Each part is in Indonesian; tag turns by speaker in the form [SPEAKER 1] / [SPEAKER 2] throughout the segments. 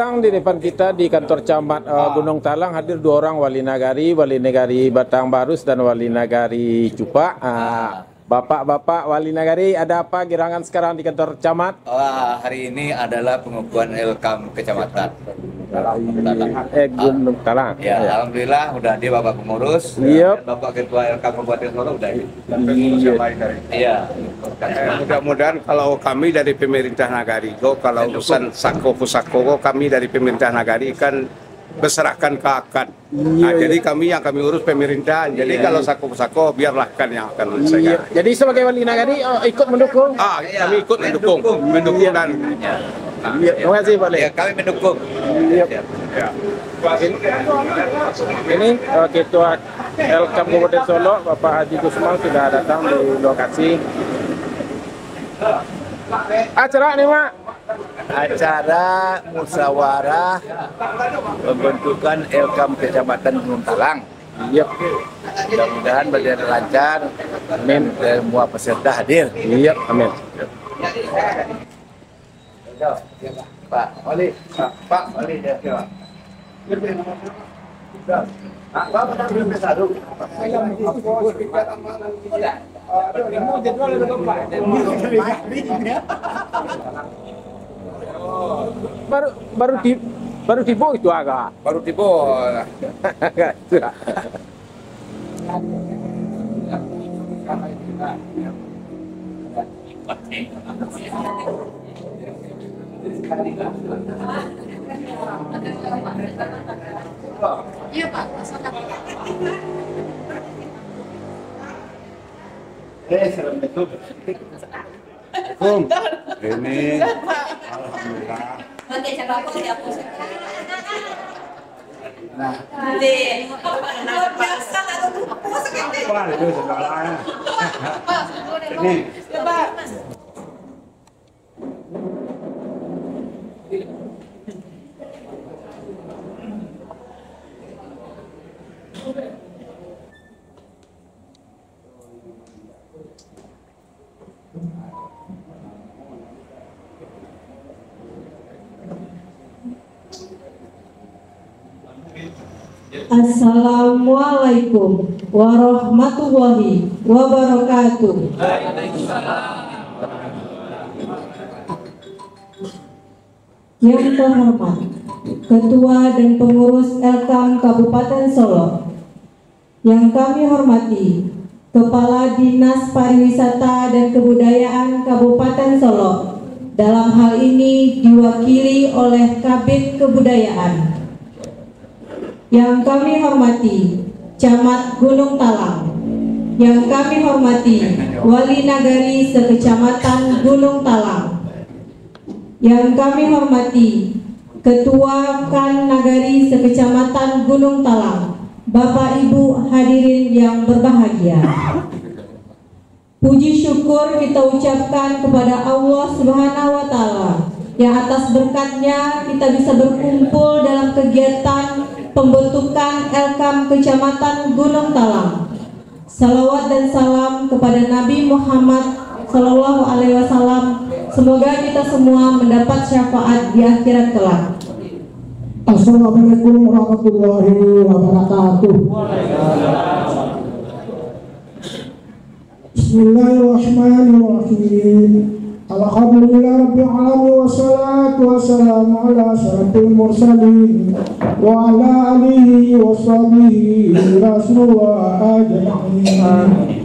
[SPEAKER 1] Sekarang di depan kita di kantor camat Gunung Talang hadir 2 orang wali nagari Batang Barus dan wali nagari Cupak. Bapak-bapak wali nagari, ada apa gerangan sekarang di kantor camat?
[SPEAKER 2] Hari ini adalah pengukuhan Elkam Kecamatan
[SPEAKER 1] Gunung Talang.
[SPEAKER 2] Ya, alhamdulillah udah dia Bapak pengurus.
[SPEAKER 1] Yep.
[SPEAKER 2] Bapak Ketua Elkam Kabupaten Solo udah. Iya.
[SPEAKER 3] Mudah-mudahan kalau kami dari pemerintah nagari, kalau urusan sako pusako kami dari pemerintah nagari kan berserahkan ke akad. Jadi kami urus pemerintahan. Jadi kalau sako-sako biarlah kan yang akan menyelesaikan.
[SPEAKER 1] Jadi sebagai wali nagari ikut mendukung?
[SPEAKER 3] Kami ikut mendukung dan.
[SPEAKER 1] Terima kasih Pak Le.
[SPEAKER 2] Ya, kami mendukung.
[SPEAKER 1] Ini Ketua Elkam Kabupaten Solo, Bapak Haji Gusman sudah datang di lokasi. Acara nih Mak?
[SPEAKER 2] Acara musyawarah pembentukan Elkam Kecamatan Gunung Talang.
[SPEAKER 1] Iya.
[SPEAKER 2] Mudah-mudahan berjalan lancar. Amin. Semua peserta hadir.
[SPEAKER 1] Iya, amin.
[SPEAKER 2] Pak Wali, Pak Wali dia kira.
[SPEAKER 1] Baru tiba itu agak.
[SPEAKER 2] Baru tiba.
[SPEAKER 4] Iya Pak,
[SPEAKER 3] Assalamualaikum. Ini alhamdulillah.
[SPEAKER 4] pakai cara apa ya aku?
[SPEAKER 3] Nah,
[SPEAKER 4] Luar biasa atau apa sekali?
[SPEAKER 3] apa itu segalanya? Ini
[SPEAKER 4] Ya Pak.
[SPEAKER 5] Assalamualaikum warahmatullahi wabarakatuh. Yang terhormat Ketua dan Pengurus Elkam Kabupaten Solo, yang kami hormati Kepala Dinas Pariwisata dan Kebudayaan Kabupaten Solo, dalam hal ini diwakili oleh Kabid Kebudayaan. Yang kami hormati Camat Gunung Talang, yang kami hormati Wali Nagari Sekecamatan Gunung Talang, yang kami hormati Ketua Kan Nagari Sekecamatan Gunung Talang, Bapak Ibu hadirin yang berbahagia. Puji syukur kita ucapkan kepada Allah Subhanahu wa Ta'ala yang atas berkatnya kita bisa berkumpul dalam kegiatan pembentukan Elkam Kecamatan Gunung Talang. Salawat dan salam kepada Nabi Muhammad Sallallahu Alaihi Wasallam. Semoga kita semua mendapat syafaat di akhirat kelak.
[SPEAKER 6] Assalamualaikum warahmatullahi wabarakatuh. Bismillahirrahmanirrahim. Alhamdulillah rabbil alamin wassalatu wassalamu ala asyrafil mursalin wa ala alihi wa sahbihi rasulullah ajma'in.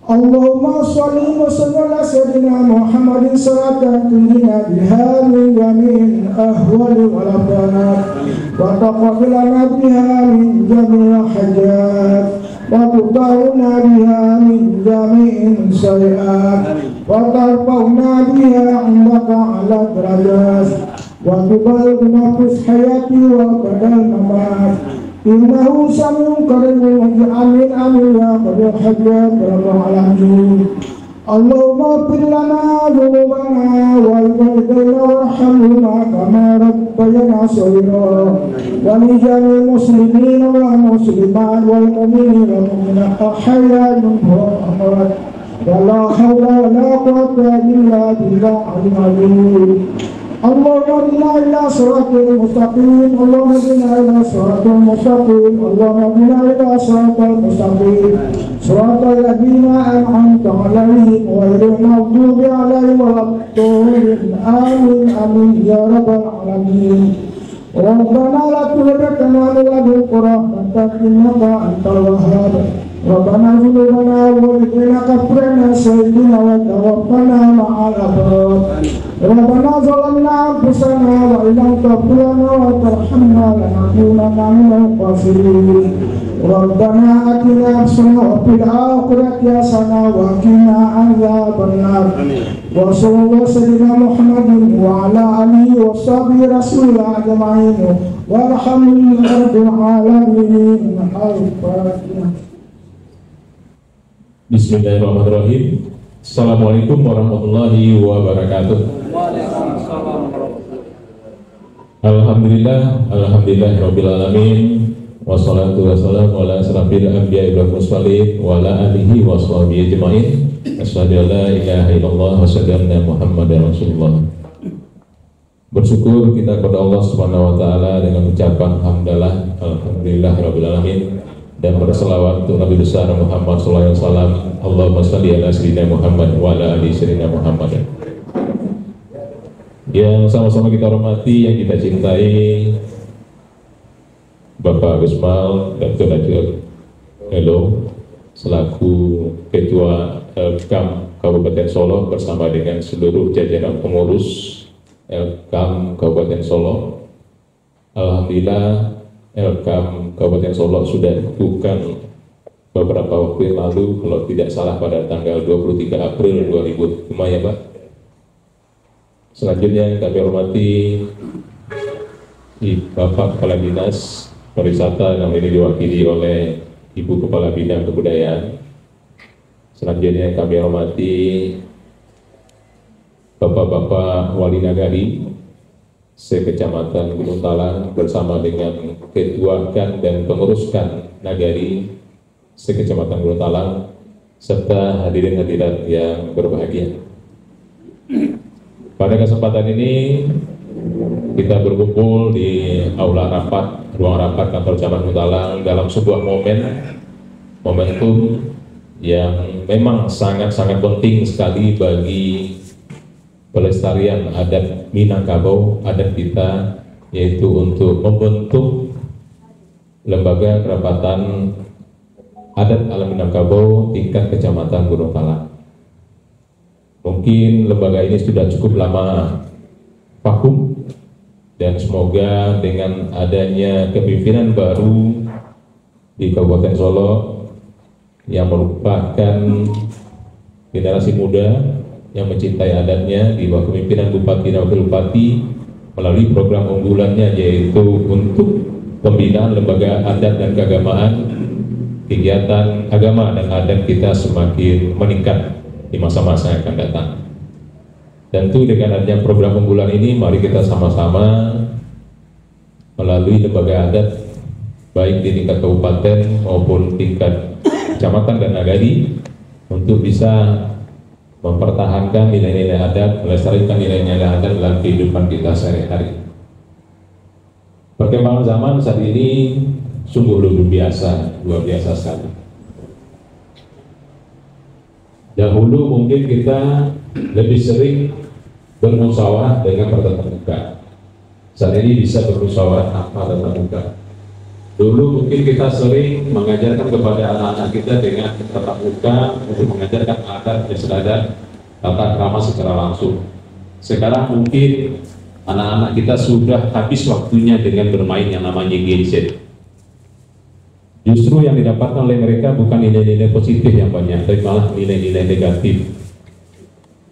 [SPEAKER 6] Allahumma shalli wa sallim ala sayyidina Muhammadin salatan tunjina biha min jami'il ahwali wal afat wa taqabbalana biha min jami'il hajat wa tutahuna biha min jami'il sayiat wa tarfa'una biha 'indaka 'ala darajat wa tuballighuna fis hayati wa badal mamat. Innahu sami'un qaribun amin amin ya qadir hajat rabbal alamin. Allahumma fir lana dhunubana wal walidayna warhamhuma kama rabbayana shaghira wa li jami'il muslimina wal muslimat wal mu'minina wal mu'minat ahya'a minhum wa amwat. La hawla wa la quwwata illa billahil aliyyil azim. اللهم اهدنا إلى صراط المستقيم اللهم اهدنا إلى صراط المستقيم اللهم اهدنا إلى صراط المستقيم صراط الذين أنعمت عليهم غير المغضوب عليهم ولا الضالين آمين آمين يا رب العالمين ربنا لا تزغ قلوبنا من لدنك رحمة إنك أنت الوهاب ربنا اغفر لنا ولذين كفرنا سيدنا وتوفنا مع الأبرار ربنا ظلمنا أنفسنا وإن لم تغفر لنا وترحمنا لنكونن من الخاسرين ربنا آتنا حسنة وفي الآخرة حسنة وقنا عذاب النار وصلى الله سيدنا محمد وعلى آله وصحبه رسول الله أجمعين والحمد لله رب العالمين.
[SPEAKER 7] Bismillahirrahmanirrahim. Assalamualaikum warahmatullahi wabarakatuh. Alhamdulillahirabbil alamin. Wassalatu wassalamu ala asrofil anbiya'i wal mursalin wa ala alihi washabihi ajmain. Asyhadu an la ilaha illallah wa asyhadu anna Muhammadar Rasulullah. Bersyukur kita kepada Allah Subhanahu wa taala dengan ucapan hamdalah alhamdulillahirabbil alamin. Dan berselawat untuk Nabi besar Muhammad sallallahu alaihi wasallam. Allahumma shalli ala sayyidina Muhammad wa ala ali sayyidina Muhammad. Yang sama-sama kita hormati, yang kita cintai, Bapak Gusmal Dr. Najib Elo selaku Ketua Elkam Kabupaten Solo bersama dengan seluruh jajaran pengurus Elkam Kabupaten Solo. Alhamdulillah Elkam Kabupaten Solo sudah bukan beberapa waktu yang lalu, kalau tidak salah pada tanggal 23 April 2005 ya Pak. Selanjutnya kami hormati Bapak Kepala Dinas Pariwisata yang ini diwakili oleh Ibu Kepala Bidang Kebudayaan. Selanjutnya kami hormati Bapak-Bapak Wali Nagari Sekecamatan Gunung Talang bersama dengan Ketuakan dan Penguruskan Nagari Sekecamatan Gunung Talang serta hadirin-hadirat yang berbahagia. Pada kesempatan ini kita berkumpul di aula rapat, ruang rapat kantor Camat Gunung Talang dalam sebuah momentum yang memang sangat-sangat penting sekali bagi pelestarian adat Minangkabau, adat kita, yaitu untuk membentuk lembaga kerapatan adat alam Minangkabau tingkat kecamatan Gunung Talang. Mungkin lembaga ini sudah cukup lama vakum dan semoga dengan adanya kepemimpinan baru di Kabupaten Solo yang merupakan generasi muda yang mencintai adatnya di bawah kepemimpinan Bupati dan Wakil Bupati melalui program unggulannya yaitu untuk pembinaan lembaga adat dan keagamaan, kegiatan agama dan adat kita semakin meningkat di masa-masa yang akan datang. Tentu dengan adanya program unggulan ini, mari kita sama-sama melalui lembaga adat baik di tingkat kabupaten maupun tingkat kecamatan dan nagari untuk bisa mempertahankan nilai-nilai adat, melestarikan nilai-nilai adat dalam kehidupan kita sehari-hari. Perkembangan zaman saat ini sungguh luar biasa sekali. Dahulu mungkin kita lebih sering bermusyawarah dengan bertatap muka. Saat ini bisa bermusyawarah tanpa tatap muka. Dulu mungkin kita sering mengajarkan kepada anak-anak kita dengan tatap muka untuk mengajarkan adat, istiadat, tata krama secara langsung. Sekarang mungkin anak-anak kita sudah habis waktunya dengan bermain yang namanya gadget. Justru yang didapatkan oleh mereka bukan nilai-nilai positif yang banyak, tapi malah nilai-nilai negatif.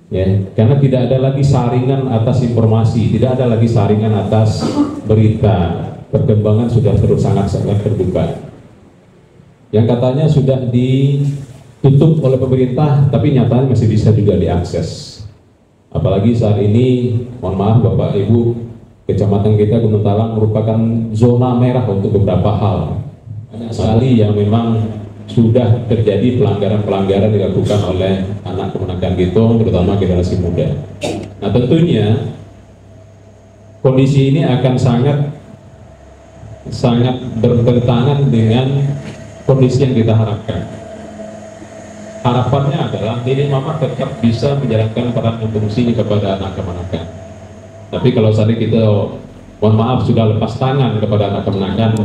[SPEAKER 7] Ya, karena tidak ada lagi saringan atas informasi, tidak ada lagi saringan atas berita. Perkembangan sudah terus sangat-sangat terbuka. Yang katanya sudah ditutup oleh pemerintah, tapi nyatanya masih bisa juga diakses. Apalagi saat ini, mohon maaf Bapak Ibu, kecamatan kita Gunung Talang merupakan zona merah untuk beberapa hal. Banyak sekali yang memang sudah terjadi pelanggaran-pelanggaran dilakukan oleh anak keponakan kita, terutama generasi muda. Nah tentunya kondisi ini akan sangat bertentangan dengan kondisi yang kita harapkan. Harapannya adalah Nenek Mama tetap bisa menjalankan peran dan fungsi kepada anak kemenakan. Tapi kalau saat ini kita, mohon maaf, sudah lepas tangan kepada anak kemenakan,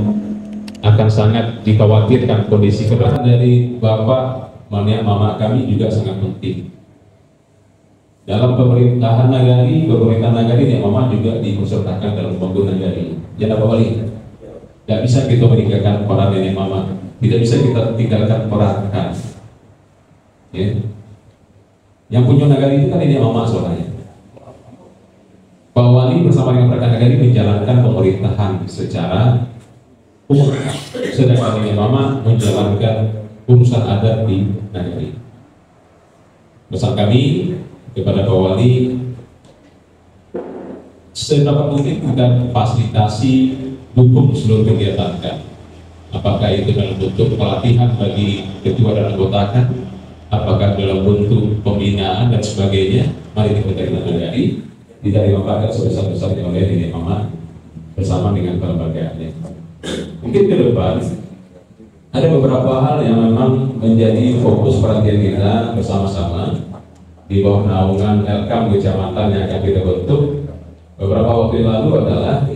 [SPEAKER 7] akan sangat dikhawatirkan kondisi kedepan. Dari Bapak Mama kami juga sangat penting. Dalam pemerintahan nagari Nenek Mama juga diikutsertakan dalam pembangunan nagari. Ya Pak Wali, tidak bisa kita meninggalkan peran Nenek Mama, tidak bisa kita tinggalkan peran kan. Ya. Yang punya nagari itu kan Nenek Mama soalnya. Pak Wali bersama dengan rekan nagari menjalankan pemerintahan secara umum, sedangkan Nenek Mama menjalankan urusan adat di nagari. Pesan kami kepada Pak Wali, sedapat mungkin kita fasilitasi dukung seluruh kegiatan kan. Apakah itu dalam bentuk pelatihan bagi ketua dan anggota kan, apakah dalam bentuk pembinaan dan sebagainya. Mari kita nagari tidak dimanfaatkan sebesar-besarnya oleh Nenek Mama bersama dengan kelembagaannya. Mungkin ke depan ada beberapa hal yang memang menjadi fokus perhatian kita bersama-sama di bawah naungan Elkam kecamatan yang akan kita bentuk beberapa waktu yang lalu adalah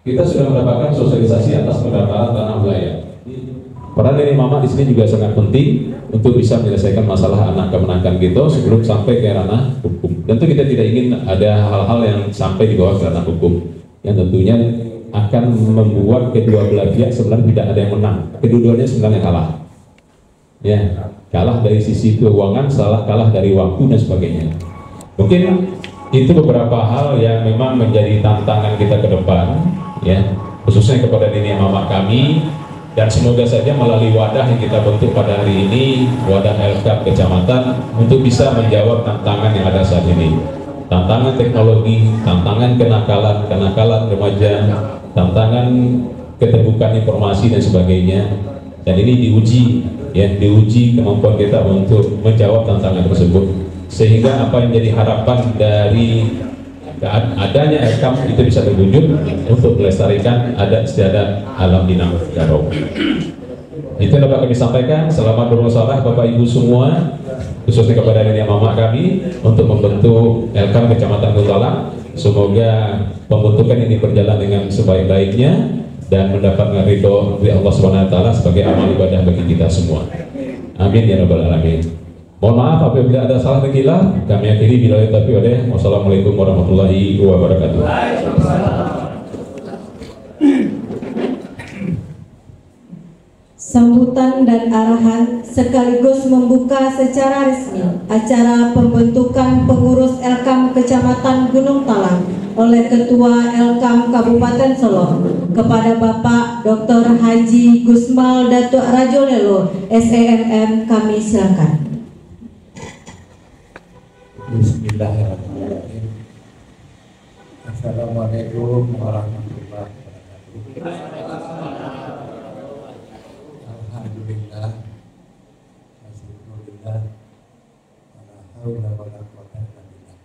[SPEAKER 7] kita sudah mendapatkan sosialisasi atas pendaftaran tanah wilayah. Peran Nenek Mama di sini juga sangat penting untuk bisa menyelesaikan masalah anak kemenakan kita sebelum sampai ke ranah hukum. Tentu kita tidak ingin ada hal-hal yang sampai di bawah ranah hukum, yang tentunya akan membuat kedua belah pihak sebenarnya tidak ada yang menang. Kedua-duanya sebenarnya kalah. Ya, kalah dari sisi keuangan, kalah dari waktu dan sebagainya. Mungkin itu beberapa hal yang memang menjadi tantangan kita ke depan, ya, khususnya kepada Nenek Mama kami. Dan semoga saja melalui wadah yang kita bentuk pada hari ini, wadah Elkam kecamatan, untuk bisa menjawab tantangan yang ada saat ini. Tantangan teknologi, tantangan kenakalan remaja, tantangan keterbukaan informasi dan sebagainya. Dan ini diuji kemampuan kita untuk menjawab tantangan tersebut, sehingga apa yang jadi harapan dari adanya Elkam itu bisa terwujud untuk melestarikan adat istiadat alam Minang Garut. Itu yang dapat kami sampaikan. Selamat bermusyawarah Bapak Ibu semua, khususnya kepada Nenek Mama kami untuk membentuk Elkam Kecamatan Guntalang. Semoga pembentukan ini berjalan dengan sebaik-baiknya dan mendapatkan ridho dari Allah SWT sebagai amal ibadah bagi kita semua. Amin ya rabbal alamin. Mohon maaf apabila ada salah terkila, kami akhiri bila tapi oleh wassalamualaikum warahmatullahi wabarakatuh.
[SPEAKER 5] Sambutan dan arahan sekaligus membuka secara resmi acara pembentukan pengurus Elkam Kecamatan Gunung Talang oleh Ketua Elkam Kabupaten Solo kepada Bapak Dr. Haji Gusmal Datuk Rajolelo SEMM, kami silakan.
[SPEAKER 6] Bismillahirrahmanirrahim. Assalamualaikum warahmatullahi wabarakatuh. Alhamdulillah, Alhamdulillah, la haula wala quwwata illa billah.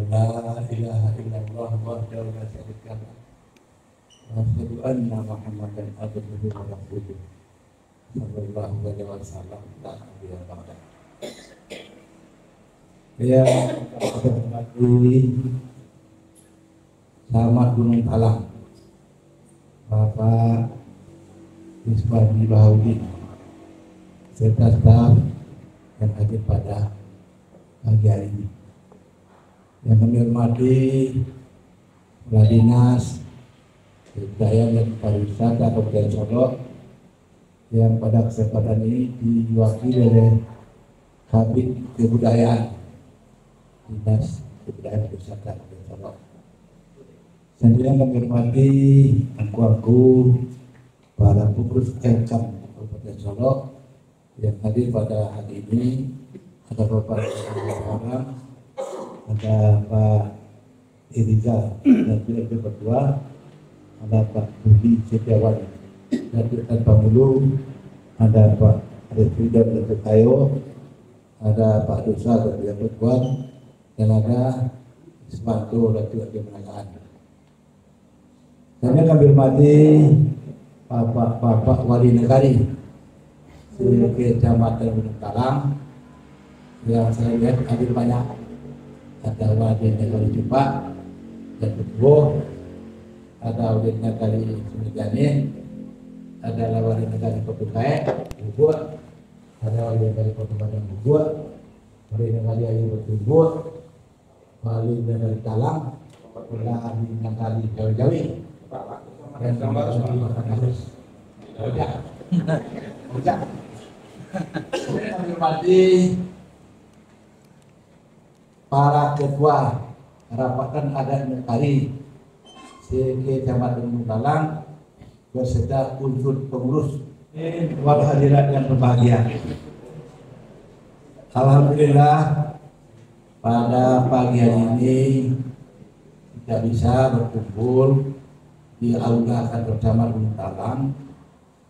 [SPEAKER 6] La ilaha illallah wahdahu la syarika lah. Wa asyhadu anna Muhammadan abduhu wa rasuluh. Sallallahu alaihi wasallam. La ilaha illallah. Ya, hormati Camat Gunung Talang, Bapak Iswadi Bahaudi, serta staf yang hadir pada pagi hari ini. Yang kami hormati Kepala Dinas Kebudayaan dan Pariwisata Kabupaten Solo, yang pada kesempatan ini diwakili oleh Kabid Kebudayaan Dinas Kebudayaan Wisata Kabupaten Solo. Selanjutnya kami hormati angku-angku para pengurus Elkam Kabupaten Solo yang hadir pada hari ini. Ada Bapak Orang, ada Pak Irizal dan Direktur Ketua, ada Pak Budi Setiawan dan Direktur Pamulu, ada Pak Refri dan Direktur Kayo, ada Pak Dosa dan Direktur Kuat, dan ada
[SPEAKER 8] sebantu lagi penagaan. Kami kami hormati Bapak Wali Negari Kecamatan Gunung Talang yang saya lihat hadir banyak. Ada Wali Negari Cupak dan Betuwo, ada Wali Negari Sumedane, ada Wali Negari Petukai, Bubur, ada Wali Negari Petubadan Bubur, Wali Negari Ayu Bubur, Wali Negari Talang, Wali Negari Jawi-Jawi, dan harus kami hormati para ketua rapatan adat negari Kecamatan Gunung Talang beserta unsur pengurus wal hadirat yang berbahagia. Alhamdulillah pada pagi hari ini kita bisa berkumpul di aula kantor camat Gunung Talang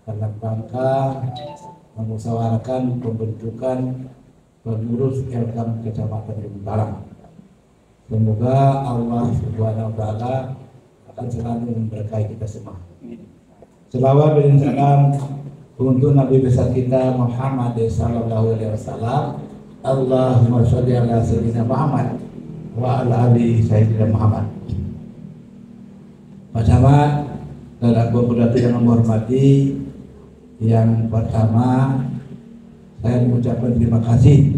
[SPEAKER 8] dalam rangka memusyawarahkan pembentukan pengurus Elkam Kecamatan Gunung Talang. Semoga Allah Subhanahu wa Ta'ala akan selalu memberkahi kita semua. Selawat dan salam untuk Nabi besar kita Muhammad sallallahu alaihi wasallam. Allahumma sholli ala sayyidina Muhammad wa ala ali sayyidina Muhammad. Pak Camat dan Abu Bupati yang menghormati, yang pertama saya mengucapkan terima kasih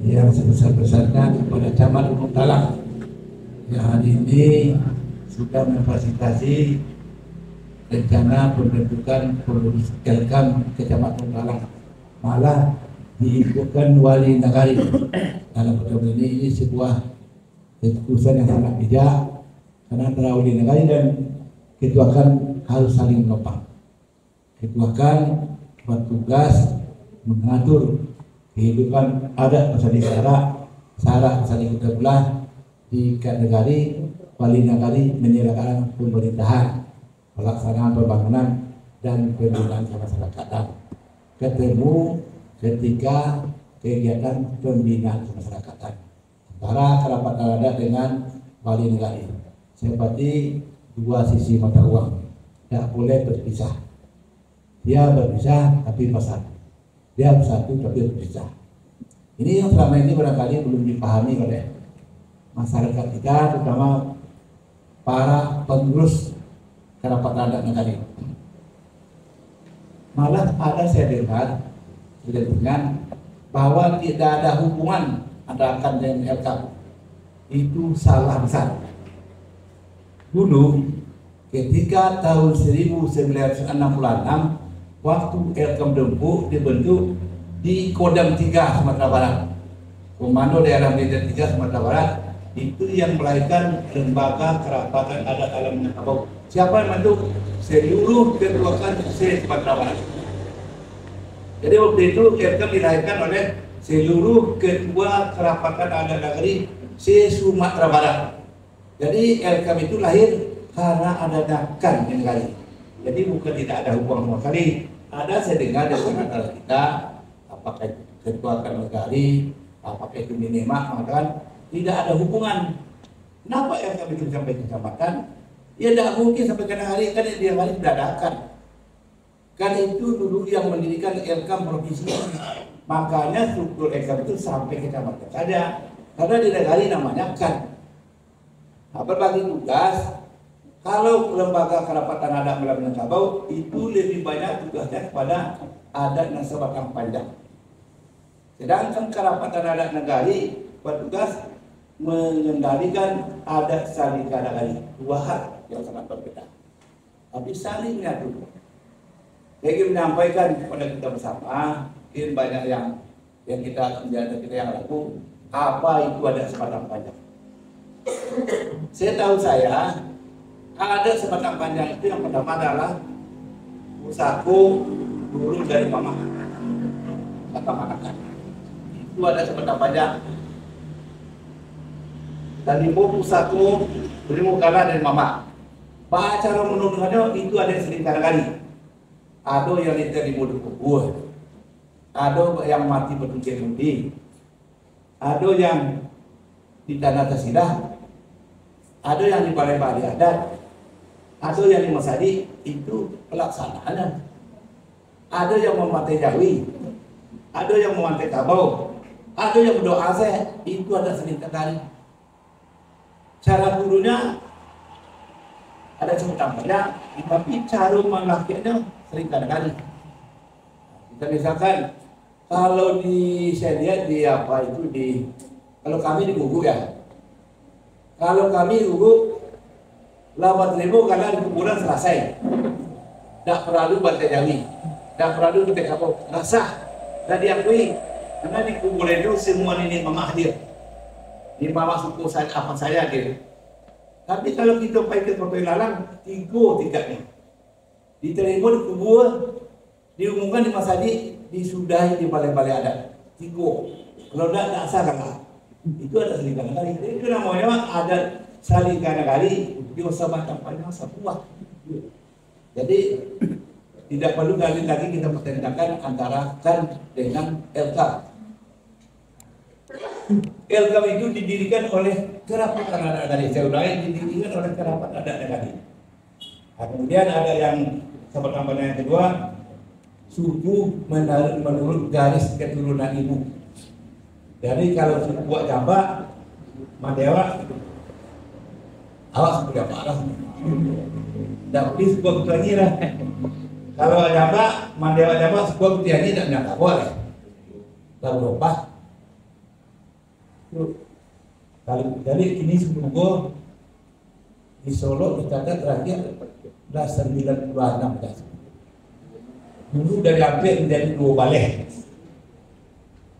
[SPEAKER 8] yang sebesar-besarnya kepada Camat Gunung Talang yang hari ini sudah memfasilitasi rencana pembentukan pengurus Elkam Kecamatan Gunung Talang, malah diikutkan Wali Negari dalam pertemuan ini sebuah keputusan yang sangat bijak karena antara Wali Negari dan ketuakan harus saling menopang. Ketuakan bertugas mengatur kehidupan adat masyarakat syarat saling kita belah di negari. Wali Negari menyelenggarakan pemerintahan, pelaksanaan pembangunan dan pembinaan kemasyarakatan. Ketemu ketika kegiatan pembinaan kemasyarakatan antara kerapatan adat dengan Wali Negari seperti dua sisi mata uang, tidak boleh berpisah. Dia berpisah tapi bersatu, dia bersatu tapi berpisah. Ini yang selama ini barangkali belum dipahami oleh masyarakat kita, terutama para pengurus kerapatan adat negari. Malah ada saya dengar dengan bahwa tidak ada hubungan antara AKAN dan Elkam. Itu salah besar. Dulu ketika tahun 1966 waktu Elkam Dempu dibentuk di Kodam 3 Sumatera Barat, Komando Daerah Militer 3 Sumatera Barat, itu yang melahirkan lembaga kerapatan adat alam Minangkabau. Siapa yang membentuk? Seluruh ketuaan se-Sumatera Barat. Jadi waktu itu Elkam dilahirkan oleh seluruh ketua kerapatan adat negeri se-Sumatera Barat. Jadi Elkam itu lahir karena ada AKAN di negari. Jadi bukan tidak ada hubungan sama sekali. Ada saya dengar dari antara kita, apakah ketua AKAN negari, apakah itu Minema, mengatakan tidak ada hubungan. Kenapa Elkam itu sampai kecamatan? Ya tidak mungkin sampai ke hari kan dia hari tidak ada AKAN. Kan itu dulu yang mendirikan Elkam provinsi. Makanya struktur Elkam itu sampai kecamatan saja. Karena di negari namanya AKAN. Nah, berbagi tugas. Kalau lembaga kerapatan adat Minangkabau itu lebih banyak tugasnya kepada adat dan sebatang panjang. Sedangkan kerapatan adat negari bertugas mengendalikan adat saling negari. Dua hal yang sangat berbeda. Tapi saling menyatu. Jadi menyampaikan kepada kita bersama, mungkin banyak yang kita yang laku, apa itu adat sebatang panjang. Saya tahu ada sebatang panjang itu yang pertama adalah Pusako turun dari mama kata manakan. Itu ada sebatang panjang. Dan ibu Pusako berimu kalah dari mama. Cara menuduhannya itu ada yang sering kali. Ada yang liter di mulut kubur. Ada yang mati bertujuan budi. Ada yang di tanah tersidah. ada yang di balai-balai adat, ada yang di Masadi, itu pelaksanaan. Ada yang memakai jawi, ada yang memakai kabau, ada yang berdoa saya, itu ada seringkan kali. Cara gurunya ada sebutan banyak, tapi cara melakukannya seringkan kali. Kita misalkan kalau saya lihat di apa itu kalau kami di Gugu ya, kalau kami Gugu 8.000 karena di kuburan selesai, tidak perlu bantai jawi. Tak perlu kita kapal rasa dan diakui karena di kuburan itu semua ini mama hadir, di mama suku saya apa saya hadir. Tapi kalau kita pergi ke Kota Ilalang, tiganya diterima di kubur, diumumkan di Masadi, disudahi di balai-balai adat. Kalau tidak sah kan? Itu ada selingkahan kali. Itu namanya ada selingkahan kali di usaha kampanye sebuah. Jadi tidak perlu lagi kita pertentangkan antara KAN dengan LKAM. LKAM itu didirikan oleh kerabat adat tadi. Saya ulangi, didirikan oleh kerabat adat tadi. Kemudian ada yang sama-sama yang kedua, suku menurut garis keturunan ibu. Jadi kalau suku buat Jamba, Mandewa, awas suku Jamba, awas. Tapi suku ketuanya lah. Kalau Jamba, Mandewa Jamba, sebuah buktiannya tidak nyata boleh. Lalu lupa. Jadi ini sebelum di Solo dicatat terakhir dah 96 belas. Dulu dari hampir menjadi 2 balai.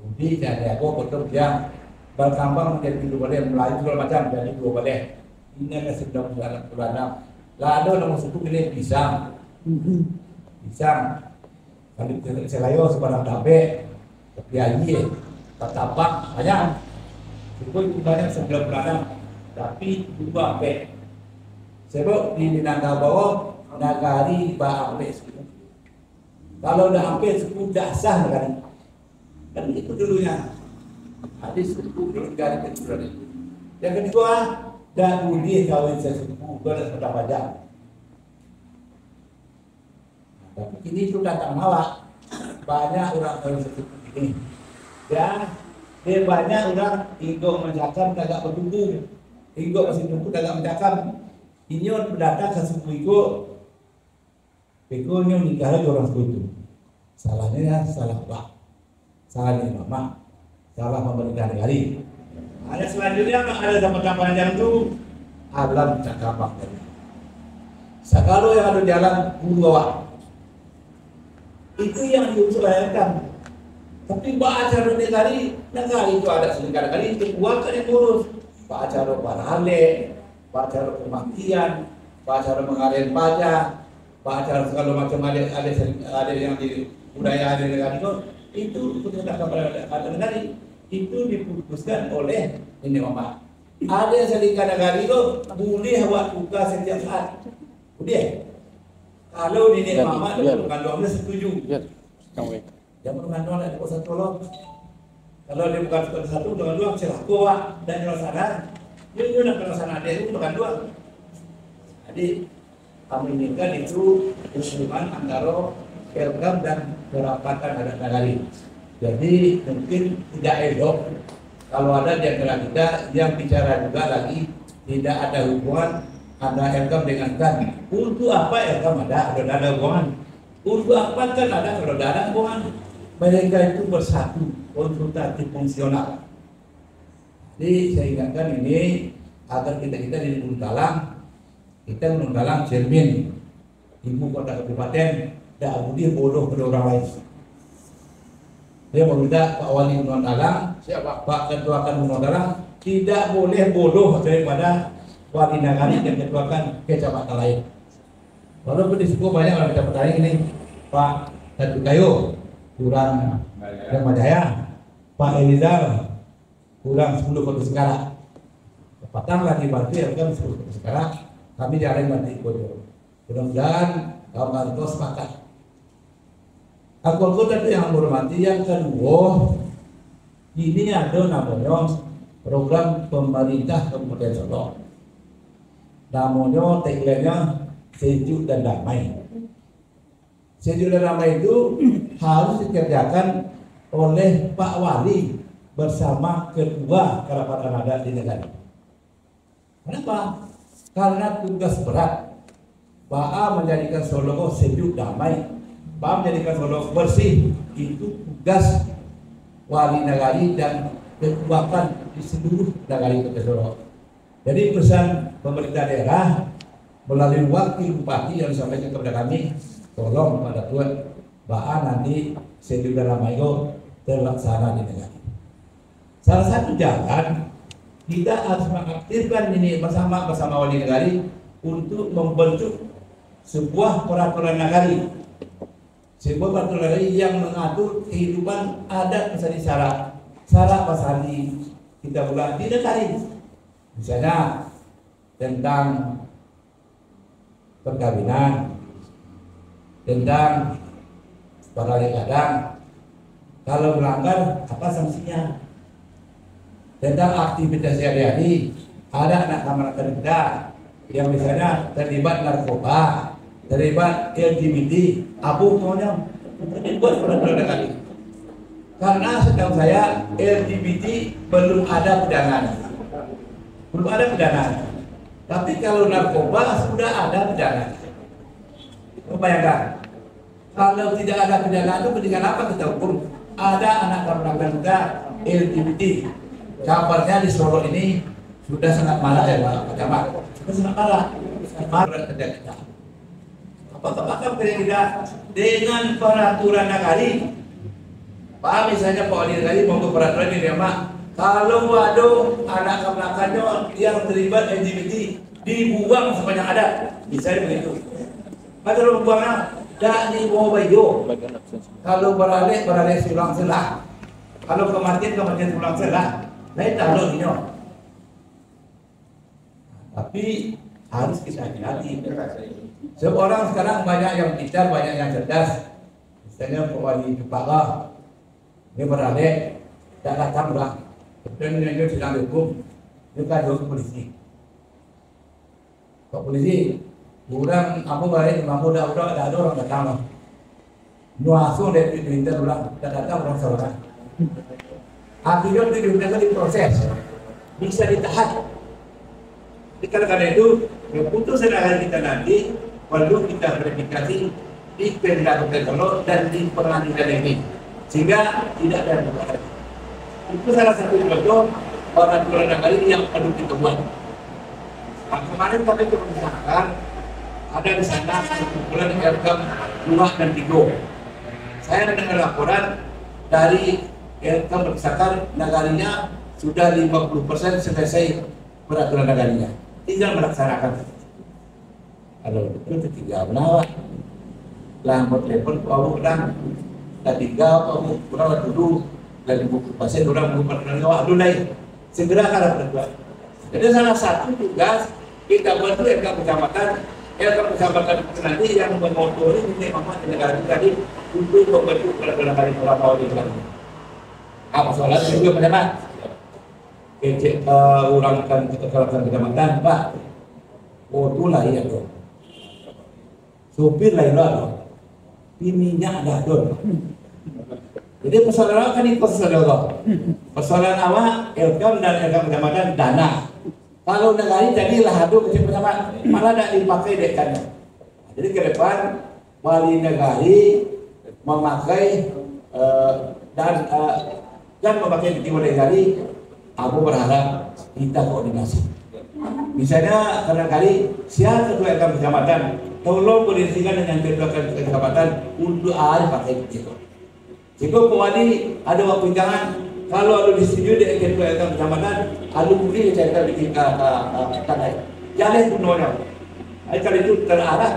[SPEAKER 8] Jadi dari aku betul dia berkembang menjadi 2 balai, Melayu segala macam menjadi 2 balai. Ini ada 96. Lalu nomor suku ini Pisang. Kalau Selayo sebarang Tabe, Kepiayi, Katapak, banyak. Itu banyak 96, tapi 2 Ape. Sebab di Minangkabau, Nagari, Ba Ape. Kalau udah Ape, suku dah sah Nagari. Dan itu dulunya. Hadis suku dulu Nagari keturunan itu. Yang kedua, dah boleh kawin sesuku, ada sepeda pajak. Tapi ini sudah tak malah banyak orang kawin sesuku ini. Dan dia banyak orang inggo mencakap agak berdunggu, inggo masih tunggu agak mencakap. Ini orang berdatang ke suku Iko nikah lagi orang suku itu. Salahnya salah pak, salahnya mama, salah pemerintah negara. Ada selanjutnya ada sama-sama panjang itu alam cakapak. Sekarang yang ada jalan bawah itu yang diusulkan. Tapi Pak Acara negara itu ada selingkar kali itu buatkan yang ngurus. Pak Acara Barhale, Pak Acara Kematian, Pak Acara Mengaren Pajak, Pak Acara segala macam ada yang di budaya ada negara itu sudah kepada negara itu diputuskan oleh ini Mama. Ada selingkar negara itu boleh buat buka setiap saat. Boleh. Kalau ini Mama itu kalau Anda setuju. Yang bermanfaat ada satu loh. Kalau dia bukan satu dengan 2 silahku dan kalau sadar dia nak kalau sana dia itu bukan 2. Jadi kami inginkan itu hubungan antara Elkam dan kerapatan adat nagari. Jadi mungkin tidak elok kalau ada di antara kita yang bicara juga lagi tidak ada hubungan antara Elkam dengan KAN. Untuk apa Elkam ada hubungan? Untuk apa kan ada kalau ada hubungan? Mereka itu bersatu, konsultatif fungsional. Jadi saya ingatkan ini agar kita di Gunung Talang, kita Gunung Talang cermin ibu kota kabupaten tidak budi bodoh pada orang lain. Dia meminta Pak Wali Gunung Talang, siapa Pak Ketua Gunung Talang tidak boleh bodoh daripada Wali Nagari dan ketuakan kecamatan lain. Walaupun di suku banyak orang kecamatan lain ini Pak Datu Kayu kurang Jaya, Pak Elizal kurang 10 kota sekarang. Patang lagi bantu ya kan 10 kota sekarang. Kami jalan bantu bodoh. Mudah-mudahan kawan itu sepakat. Aku tadi yang hormati yang kedua, ini ada namanya program pemerintah Kabupaten Solo. Namanya tagline-nya sejuk dan damai. Sejuk dan damai itu harus dikerjakan oleh Pak Wali bersama kedua kerapatan adat di negara. Kenapa? Karena tugas berat. Pak menjadikan Solo sejuk damai, Pak menjadikan Solo bersih. Itu tugas wali nagari dan kekuatan di seluruh nagari Kota Solo. Jadi pesan pemerintah daerah melalui wakil bupati yang disampaikan kepada kami, tolong pada Tuan, Pak nanti sejuk dan damai itu terlaksana di negara. Salah satu jalan kita harus mengaktifkan ini bersama wali nagari untuk membentuk sebuah peraturan nagari, sebuah peraturan nagari yang mengatur kehidupan adat misalnya syarat pasali kita bulan di nagari, misalnya tentang perkawinan, tentang barang kadang, kalau melanggar apa sanksinya, tentang aktivitas sehari-hari, ada anak kamar kerja yang misalnya terlibat narkoba, terlibat LGBT, apa maunya dibuat peraturan kali. Karena setahu saya LGBT belum ada pidananya, Tapi kalau narkoba sudah ada pidananya. Bayangkan, kalau tidak ada pidana itu ketika apa kita hukum? Ada anak kamar kerja LGBT. Kabarnya di Solo ini sudah sangat marah ya Pak Camat. Sudah sangat marah kerja kita. Apakah kita dengan peraturan nagari? Pak misalnya Pak Wali Nagari mau peraturan ini ya Pak. Kalau ada anak keponakannya yang terlibat LGBT dibuang sepanjang ada, misalnya begitu. Kalau membuangnya tidak dibawa bayo. Kalau beralih pulang selah. Kalau kematian pulang selah. Lain tahu ini, tapi harus kita hati-hati. Seorang sekarang banyak yang pintar, banyak yang cerdas. Misalnya Pak Wali Jepara, dia beralih, tak datang lah. Dan dia sedang dihukum, dia kado ke polisi. Pak polisi, orang apa balik, mampu dah ada orang datang. Nuasu dia pintar ulang, tak datang orang seorang. Akhirnya diproses, bisa ditahan. Jadi karena itu keputusan akan kita nanti perlu kita verifikasi di Pemda Kota Solo dan di pengadilan ini, sehingga tidak ada perbuatan. Itu salah satu contoh peraturan nagari yang perlu kita buat. Nah, kemarin kami berusaha ada di sana kumpulan RKM 2 dan 3. Saya mendengar laporan dari RKM berdasarkan nagarinya sudah 50% selesai peraturan nagarinya, tinggal melaksanakan. Kalau itu tinggal menawar, lambat telepon kau ulang, tinggal kau kurang dulu dari buku pasien orang buku peraturan aduh lain segera kalah peraturan. Jadi salah satu tugas kita bantu RKM kecamatan nanti yang memotori ini memang negara tadi untuk membentuk peraturan nagari orang ini. Apa soalnya juga pendapat orang kecamatan Pak, itu lah ya dong, supir lain lah, minyak ada dong. Jadi persoalan kan itu persoalan awak RKM dan RKM kecamatan dana. Kalau nagari jadilah aduh kecamatan malah tidak dipakai dekannya. Jadi ke depan wali nagari memakai dan memakai di wali nagari, aku berharap kita koordinasi. Misalnya kadang-kali siapa ketua RKM kecamatan, tolong koordinasikan dengan ketua kecamatan untuk pakai itu. Jika Pak Wali ada waktu jangan, kalau ada disetujui dengan ketua RKM kecamatan, ada boleh cerita bikin tanah. Jalan punanya. Kalau itu terarah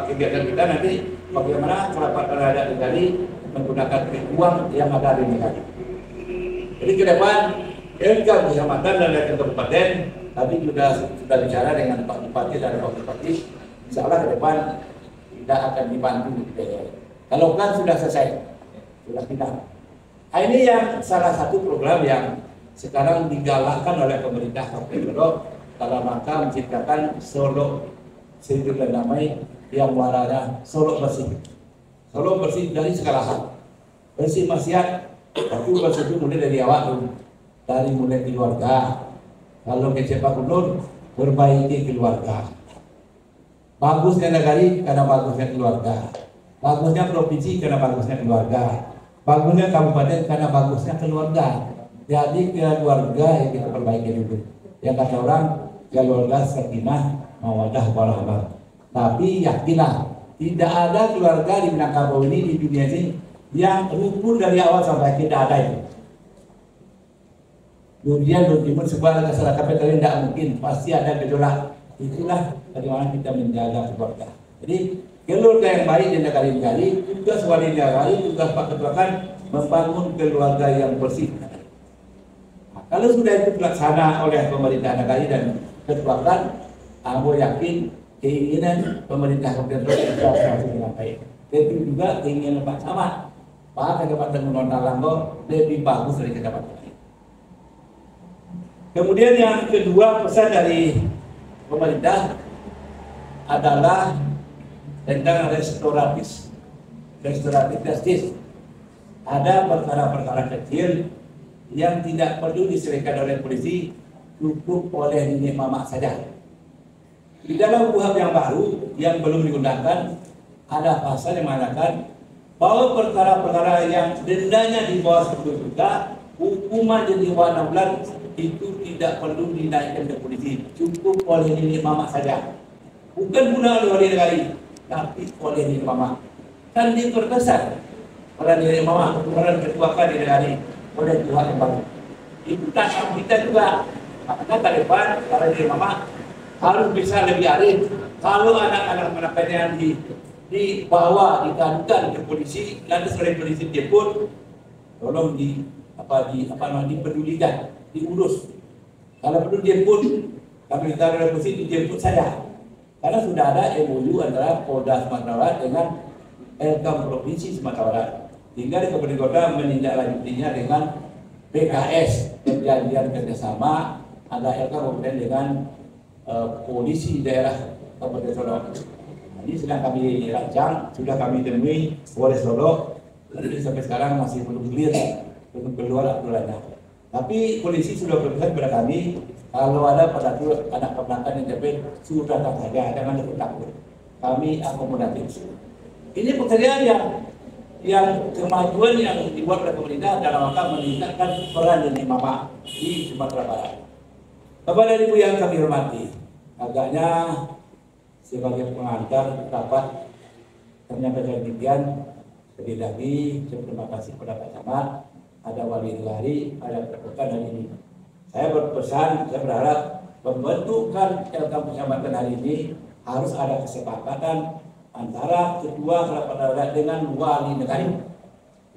[SPEAKER 8] kegiatan kita nanti bagaimana kerapatan adat negari menggunakan uang yang ada di negara. Jadi ke depan RKM kecamatan dan RKM kabupaten tadi sudah bicara dengan Pak Bupati dan Pak Bupati, insya Allah ke depan tidak akan dibantu. Kalau kan sudah selesai, sudah kita. Nah, ini yang salah satu program yang sekarang digalakkan oleh pemerintah Kabupaten Solo dalam rangka menciptakan Solo sejuk dan damai yang warnanya Solo bersih. Solo bersih dari segala hal. Bersih maksiat, tapi bersih itu mulai dari awal tuh. Dari mulai keluarga. Kalau kece Pak Gubernur, perbaiki keluarga. Bagusnya negari karena bagusnya keluarga. Bagusnya provinsi karena bagusnya keluarga. Bagusnya kabupaten karena bagusnya keluarga. Jadi keluarga yang kita perbaiki dulu. Yang kata orang, keluarga sakinah mawaddah warahmah. Tapi yakinlah, tidak ada keluarga di Minangkabau ini, di dunia ini yang rukun dari awal sampai tidak ada itu. Durian, Timur, sebuah masyarakat kalian tidak mungkin, pasti ada gejolak. Itulah bagaimana kita menjaga keluarga. Jadi keluarga yang baik di negara ini, tugas wali negara, tugas Pak Ketua kan membangun keluarga yang bersih. Nah, kalau sudah itu dilaksanakan oleh pemerintah negara dan Ketua kan, aku yakin keinginan pemerintah kabupaten Solo dengan baik. Tapi juga keinginan Pak Camat, Pak Kabupaten Gunung Talang lebih bagus dari Kabupaten lain. Kemudian yang kedua pesan dari pemerintah adalah tentang restoratif justice. Ada perkara-perkara kecil yang tidak perlu diselesaikan oleh polisi, cukup oleh nenek mama saja. Di dalam KUHP yang baru yang belum digunakan ada pasal yang mengatakan bahwa perkara-perkara yang dendanya di bawah 10 juta, hukuman jadi 6 bulan itu tidak perlu dinaikkan ke polisi, cukup oleh nenek mama saja. Bukan pula oleh wali negara, tapi oleh nenek mama. Kan dia berkesan pada nenek mama, pada ketua kan di negara, oleh Tuhan yang baru. Itu tak kita juga. Maka ke depan para nenek mama harus bisa lebih arif. Kalau anak-anak mereka yang dibawa, ditaruhkan ke polisi, lantas oleh polisi jemput, tolong dipedulikan, diurus. Kalau perlu jemput, kami ditaruh oleh polisi, dijemput saja. Karena sudah ada MOU antara Polda Sumatera Barat dengan Elkam Provinsi Sumatera Barat. Hingga di Kabupaten Kota menindaklanjutinya dengan PKS, perjanjian kerjasama ada Elkam Kabupaten dengan polisi daerah Kabupaten Solo. Ini sedang kami rancang, sudah kami temui Polres Solo, jadi sampai sekarang masih belum clear, belum keluar aturannya. Tapi polisi sudah berpesan kepada kami, kalau ada pada anak keponakan yang jepit, suruh datang saja, jangan takut. Kami akomodatif. Ini pekerjaan yang kemajuan yang dibuat oleh pemerintah dalam rangka meningkatkan peran nenek mama di Sumatera Barat. Kepada ibu yang kami hormati, agaknya sebagai pengantar rapat ternyata demikian. Sekali lagi terima kasih kepada Pak Camat, ada wali negari, ada keputusan hari ini. Saya berpesan, saya berharap pembentukan Elkam Kecamatan hari ini harus ada kesepakatan antara ketua rapat daerah dengan wali negari.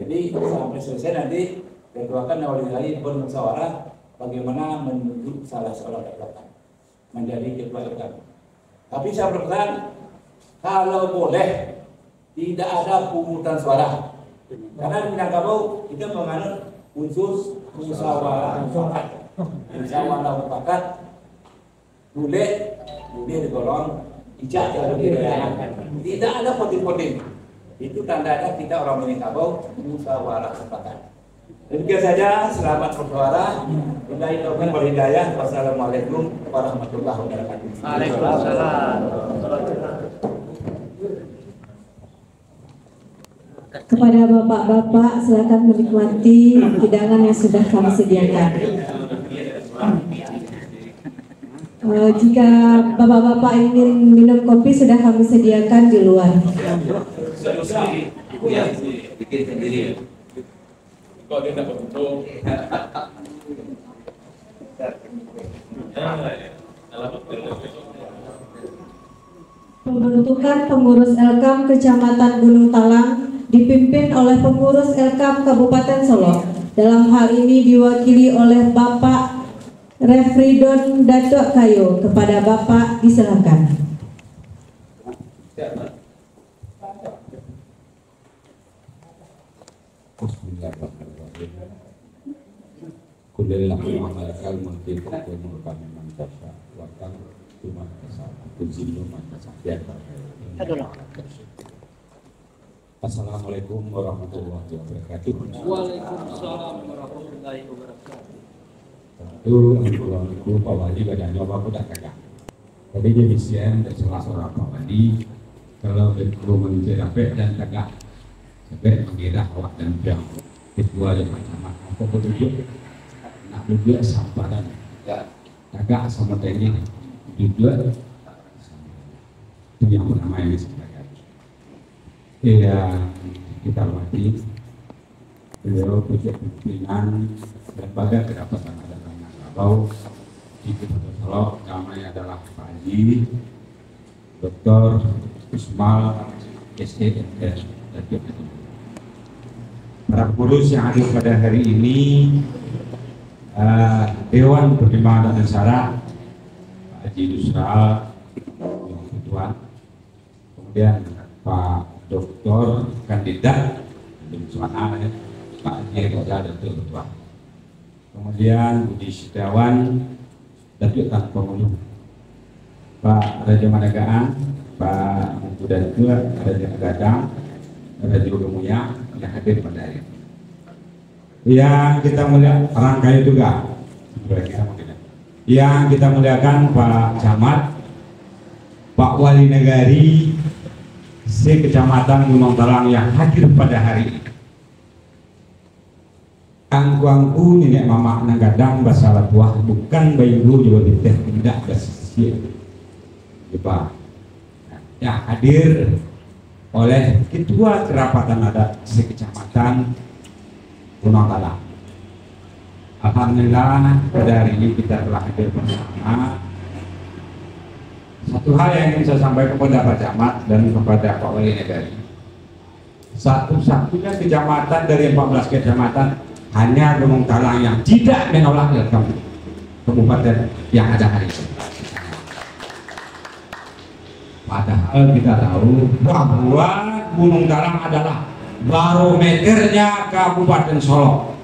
[SPEAKER 8] Jadi sampai selesai nanti ketua kan wali negari bermusyawarah bagaimana menunjuk salah seorang ketua menjadi ketua Elkam. Tapi saya berpesan, kalau boleh tidak ada pungutan suara. Karena di Minangkabau kita menganut unsur musyawarah mufakat. Musyawarah mufakat boleh digolong ijak kalau tidak ada voting. Itu tandanya kita orang Minangkabau musyawarah mufakat. Demikian saja, selamat bersuara. Billahi taufiq wal hidayah. Wassalamualaikum warahmatullahi wabarakatuh.
[SPEAKER 2] Waalaikumsalam.
[SPEAKER 5] Kepada bapak-bapak, silakan menikmati hidangan yang sudah kami sediakan. Jika bapak-bapak ingin minum kopi, sudah kami sediakan di luar.
[SPEAKER 7] Bikin sendiri. Kok dia dapat bentuk?
[SPEAKER 5] Pembentukan pengurus Elkam Kecamatan Gunung Talang dipimpin oleh pengurus Elkam Kabupaten Solo. Dalam hal ini diwakili oleh Bapak Refridon Datuk Kayo. Kepada Bapak disilakan.
[SPEAKER 9] Kulillah ma'amalakal mulki wa kulmul kami man tasha wa Assalamualaikum warahmatullahi wabarakatuh.
[SPEAKER 10] Waalaikumsalam warahmatullahi wabarakatuh.
[SPEAKER 9] Itu Pak Wali badannya apa udah kagak. Tapi dia bisa dan salah seorang Pak Wali kalau belum mencapai dan kagak sampai mengira awak dan biang itu ada macam apa betul nak juga samparan kagak sama tadi juga itu yang pertama ini sebenarnya. Yang kita hormati beliau punya pimpinan lembaga kedapatan adat Minangkabau di Kota Solo, namanya adalah Pak Haji Dr. Ismail SENS. Para pengurus yang hadir pada hari ini, Dewan Pertimbangan dan Syarat Pak Haji Dusra yang ketua, kemudian Pak Doktor Kandidat Pak Haji Reza dan ketua, kemudian Budi Setiawan Datuk Tan Pengulu, Pak Raja Managaan, Pak Muda Tua, Raja Gadang, Raja Gemuya yang hadir pada hari ini. Yang kita melihat rangkaian juga, yang kita muliakan Pak Camat, Pak Wali Negari se-Kecamatan Gunung Talang yang hadir pada hari ini. Angku-angku nenek mama nagadang basalah buah bukan bayu juga diteh tidak bersia. Coba yang hadir oleh Ketua Kerapatan Adat se-Kecamatan Gunung Talang. Alhamdulillah pada hari ini kita telah hadir bersama. Satu hal yang ingin saya sampaikan kepada Pak Camat dan kepada Pak Wali Negari, satu-satunya kecamatan dari 14 kecamatan hanya Gunung Talang yang tidak menolak kabupaten yang ada hari ini. Padahal kita tahu bahwa Gunung Talang adalah barometernya Kabupaten Solo.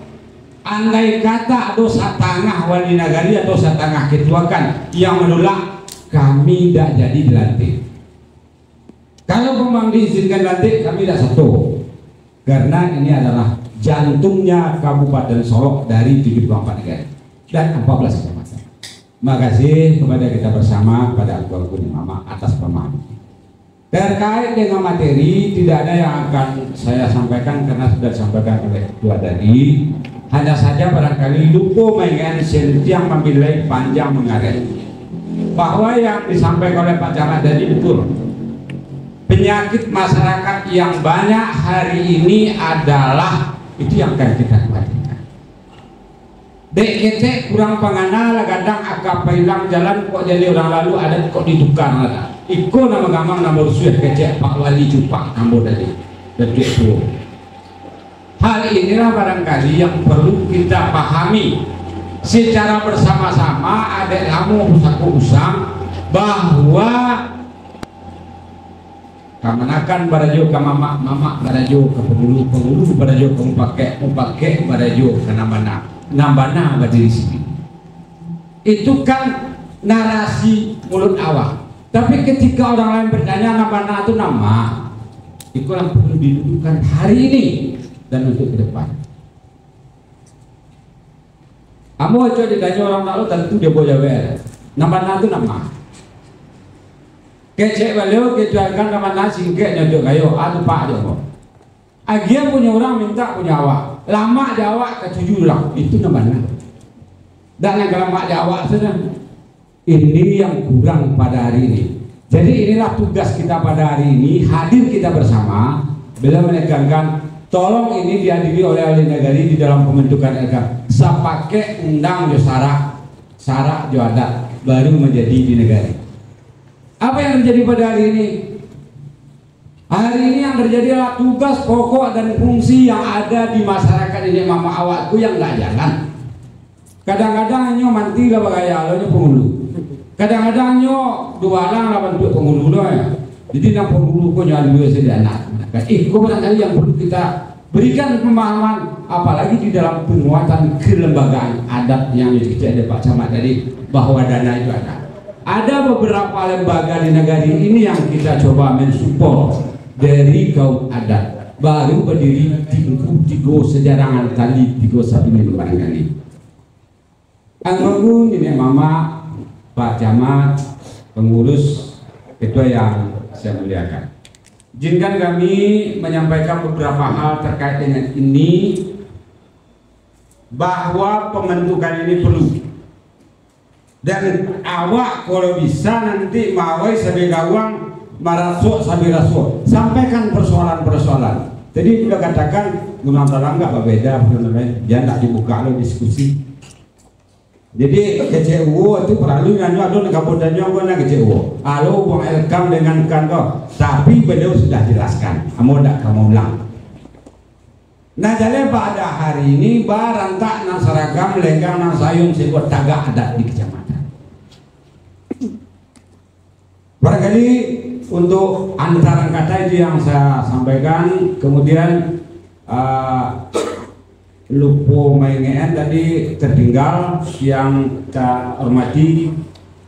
[SPEAKER 9] Andai kata ada satangah wali nagari atau satangah ketuakan yang menolak, kami tidak jadi dilantik. Kalau memang diizinkan lantik, kami tidak satu, karena ini adalah jantungnya Kabupaten Solo dari 74 negara dan 14 kecamatan. Makasih kepada kita bersama, kepada Al-Qur'an Mama atas pemahaman. Terkait dengan materi, tidak ada yang akan saya sampaikan karena sudah disampaikan oleh ketua tadi. Hanya saja barangkali lupa mengenai yang memilih panjang mengaret bahwa yang disampaikan oleh Pak Camat tadi betul. Penyakit masyarakat yang banyak hari ini adalah itu yang akan kita khawatirkan. DKT kurang pengenal, kadang akap hilang jalan kok jadi orang lalu ada kok ditukar ada. Iko nama gampang nomor sudah kecek Pak Wali Cupak nomor tadi dan itu. Hal inilah barangkali yang perlu kita pahami secara bersama-sama. Adek kamu usahaku usang bahwa kamanakan barajo ke mama barajo ke penghulu barajo ke pakai barajo ke nambana berdiri sini. Itu kan narasi mulut awak. Tapi ketika orang lain bertanya nambana itu nama, itu yang perlu didudukkan hari ini dan untuk ke depan. Kamu aja ditanya orang lalu tentu dia boleh jawab. Nambana itu nama. Kecek beliau kejualkan ke mana singkek nyodok kayo atau pak jowo. Agia punya orang minta punya awak. Lama Jawa ke 7 lah itu namanya. Dan yang lama Jawa sana ini yang kurang pada hari ini. Jadi inilah tugas kita pada hari ini, hadir kita bersama. Beliau menekankan tolong ini dihadiri oleh ahli negari di dalam pembentukan LK. Saya pakai undang jo syarat jo adat baru menjadi di negara. Apa yang terjadi pada hari ini? Hari ini yang terjadi adalah tugas pokok dan fungsi yang ada di masyarakat ini mama awakku yang nggak jalan. Kadang-kadang nyo manti lah bagaya lo nyo penghulu. Kadang-kadang nyo dua orang lawan dua penghulu doa ya. Jadi nang penghulu ko nyo dua sedana. Itu barangkali yang perlu kita berikan pemahaman, apalagi di dalam penguatan kelembagaan adat yang kita ada Pak Camat tadi bahwa dana itu ada. Ada beberapa lembaga di negara ini yang kita coba mensupport dari kaum adat. Baru berdiri tiga sejarangan tali, tiga sabini barangkali. Anggung ini mama, Pak Camat, pengurus, ketua yang saya muliakan. Izinkan kami menyampaikan beberapa hal terkait dengan ini, bahwa pembentukan ini perlu. Dan awak kalau bisa nanti mawai sebagai gawang marasuk sabi rasuk, sampaikan persoalan-persoalan. Jadi kita katakan Gunung Talang nggak berbeda, jangan tak dibuka lo diskusi. Jadi kecewa itu perlu nyanyi adon kabupatennya gue nak kecewa. Alo buang elkam dengan kantor, tapi beliau sudah jelaskan. Kamu tak kamu ulang. Nah jadi pada hari ini barantak nang seragam lenggang nang sayung sebut tagak adat di kecamatan. Barangkali untuk antara kata itu yang saya sampaikan. Kemudian lupa main tadi tertinggal yang kita hormati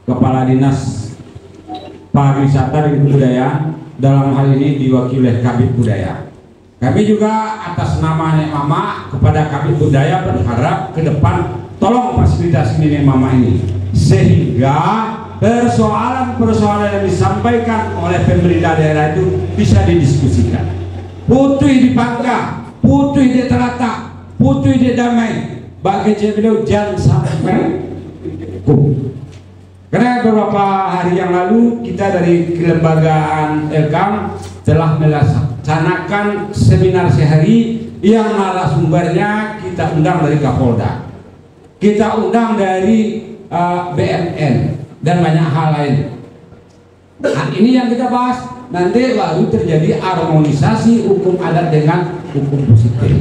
[SPEAKER 9] Kepala Dinas Pariwisata dan Kebudayaan, dalam hal ini diwakili Kabid Budaya. Kami juga atas nama Nek Mama kepada Kabid Budaya berharap ke depan tolong fasilitasi Nek Mama ini, sehingga persoalan-persoalan yang disampaikan oleh pemerintah daerah itu bisa didiskusikan. Putih dipangkah, putih diteratak, putih didamai. Bagi beliau jangan sampai hukum. Karena beberapa hari yang lalu kita dari kelembagaan Elkam telah melaksanakan seminar sehari yang narasumbernya kita undang dari Kapolda, kita undang dari BNN dan banyak hal lain. Nah, ini yang kita bahas. Nanti baru terjadi harmonisasi hukum adat dengan hukum positif.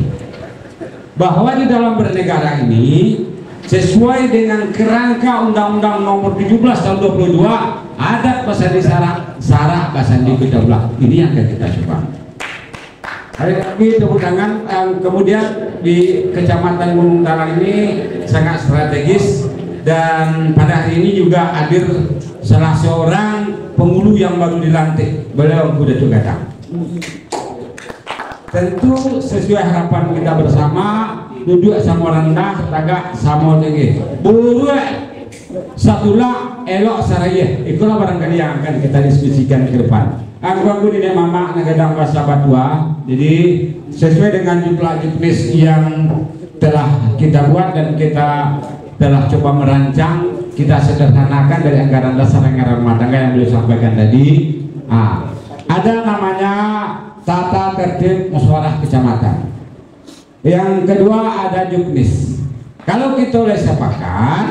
[SPEAKER 9] Bahwa di dalam bernegara ini sesuai dengan kerangka Undang-Undang Nomor 17 Tahun 22, adat bahasa di syarak bahasa di bidaulah. Ini yang kita coba. Hari lagi tepuk tangan. Kemudian di Kecamatan Gunung Talang ini sangat strategis. Dan pada hari ini juga hadir salah seorang penghulu yang baru dilantik. Beliau sudah datang. Tentu sesuai harapan kita bersama, duduk sama rendah, tagak sama tinggi. Buruk satulah elok saraya. Itulah barangkali yang akan kita diskusikan ke depan. Aku ini Mama Nagadang Bahasa Batua. Jadi sesuai dengan jumlah juknis yang telah kita buat dan kita telah coba merancang, kita sederhanakan dari anggaran dasar anggaran rumah tangga yang beliau sampaikan tadi. Ada namanya tata tertib musyawarah kecamatan. Yang kedua ada juknis. Kalau kita oleh sepakat,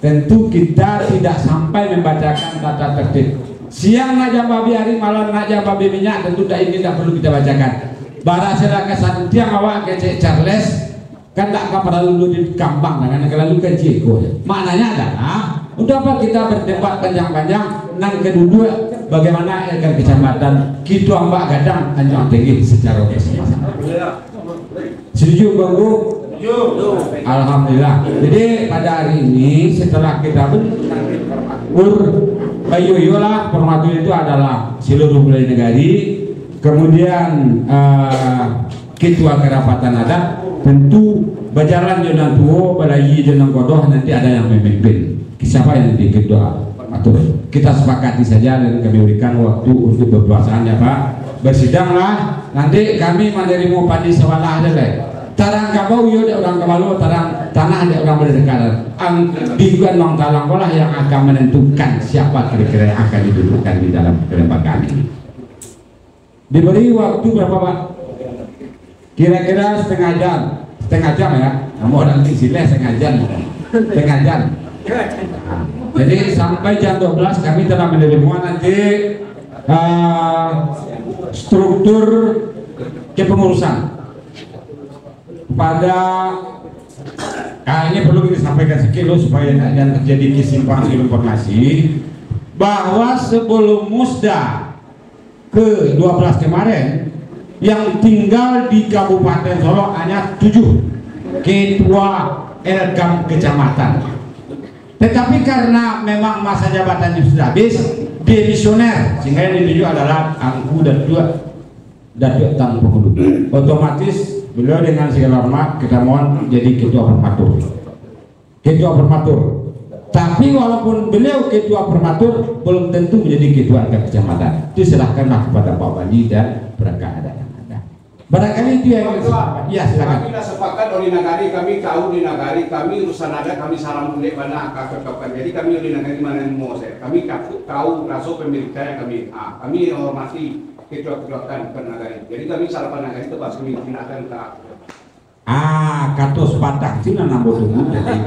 [SPEAKER 9] tentu kita tidak sampai membacakan tata tertib. Siang nak jam babi, hari malam nak jam babi minyak, tentu ini tidak perlu kita bacakan. Barasela kesan tiang awak kecek Charles kan tak perlu di kampang dengan lalu ke Jeko. Maknanya adalah untuk apa kita berdebat panjang-panjang nang kedua bagaimana agar kecamatan kita ambak gadang anjang tinggi secara bersama-sama. Setuju Bang Bu? Alhamdulillah. Jadi pada hari ini setelah kita Bayuyola Permatu itu adalah seluruh wilayah negari, kemudian ketua kerapatan adat. Tentu berjalan dengan tuo, balayi dengan kodoh, nanti ada yang memimpin. Siapa yang nanti ketua? Atau kita sepakati saja dan kami berikan waktu untuk berpuasaannya Pak. Bersidanglah, nanti kami menerima padi sewalah aja deh. Tarang kabau yo dek orang kabalu, tarang tanah dek orang berdekatan. Di Gunung Talang lah yang akan menentukan siapa kira-kira yang akan didudukkan di dalam kelembagaan ini. Diberi waktu berapa Pak? Kira-kira setengah jam ya. Kamu orang istilah setengah jam. Jadi sampai jam 12 kami telah menerima nanti struktur kepengurusan. Pada ini perlu kita sampaikan sekilo supaya jangan terjadi kesimpangan informasi bahwa sebelum Musda ke-12 kemarin yang tinggal di Kabupaten Solo hanya 7 ketua Elkam kecamatan. Tetapi karena memang masa jabatannya sudah habis, demisioner, sehingga yang ditunjuk adalah Angku Datuk Tang Pengulu. Otomatis beliau dengan segala hormat kita mohon jadi ketua prematur. Ketua prematur. Tapi walaupun beliau ketua prematur, belum tentu menjadi ketua kecamatan. Itu serahkanlah kepada Pak Bani dan perangkat yang ada. Barangkali itu yang ya silakan.
[SPEAKER 3] Kami dah sepakat di nagari, kami tahu di nagari, kami urusan ada, kami salam boleh mana kakak-kakak. Jadi kami di nagari mana yang mau saya. Kami tahu rasul pemerintah yang kami hormati ketua-ketuaan nagari. Jadi kami salapan nagari itu pas kami tindakan ke
[SPEAKER 9] katus patah sih nanam tunggu jadi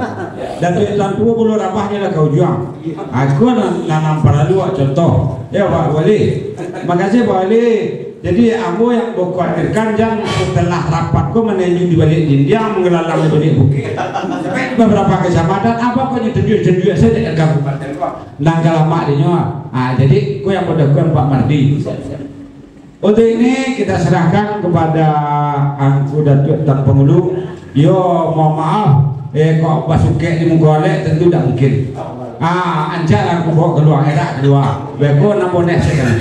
[SPEAKER 9] dan tuan tua belum rapahnya lah kau juang aku nanam para dua contoh ya Pak Wali, makasih Pak Wali. Jadi aku yang khawatirkan jangan setelah rapatku menuju di balik jinjang mengelalang di balik bukit beberapa kecamatan apa kau tunjuk-tunjuk saja dengan kabupaten kok nanggal lama dinya. Jadi aku yang mendapatkan Pak Mardi. Untuk ini kita serahkan kepada Angku Datuk Tang Pengulu. Yo mohon maaf, kok basuke di Munggolek tentu tidak mungkin. Anjak aku bawa keluar era kedua. Beko nampone sekarang.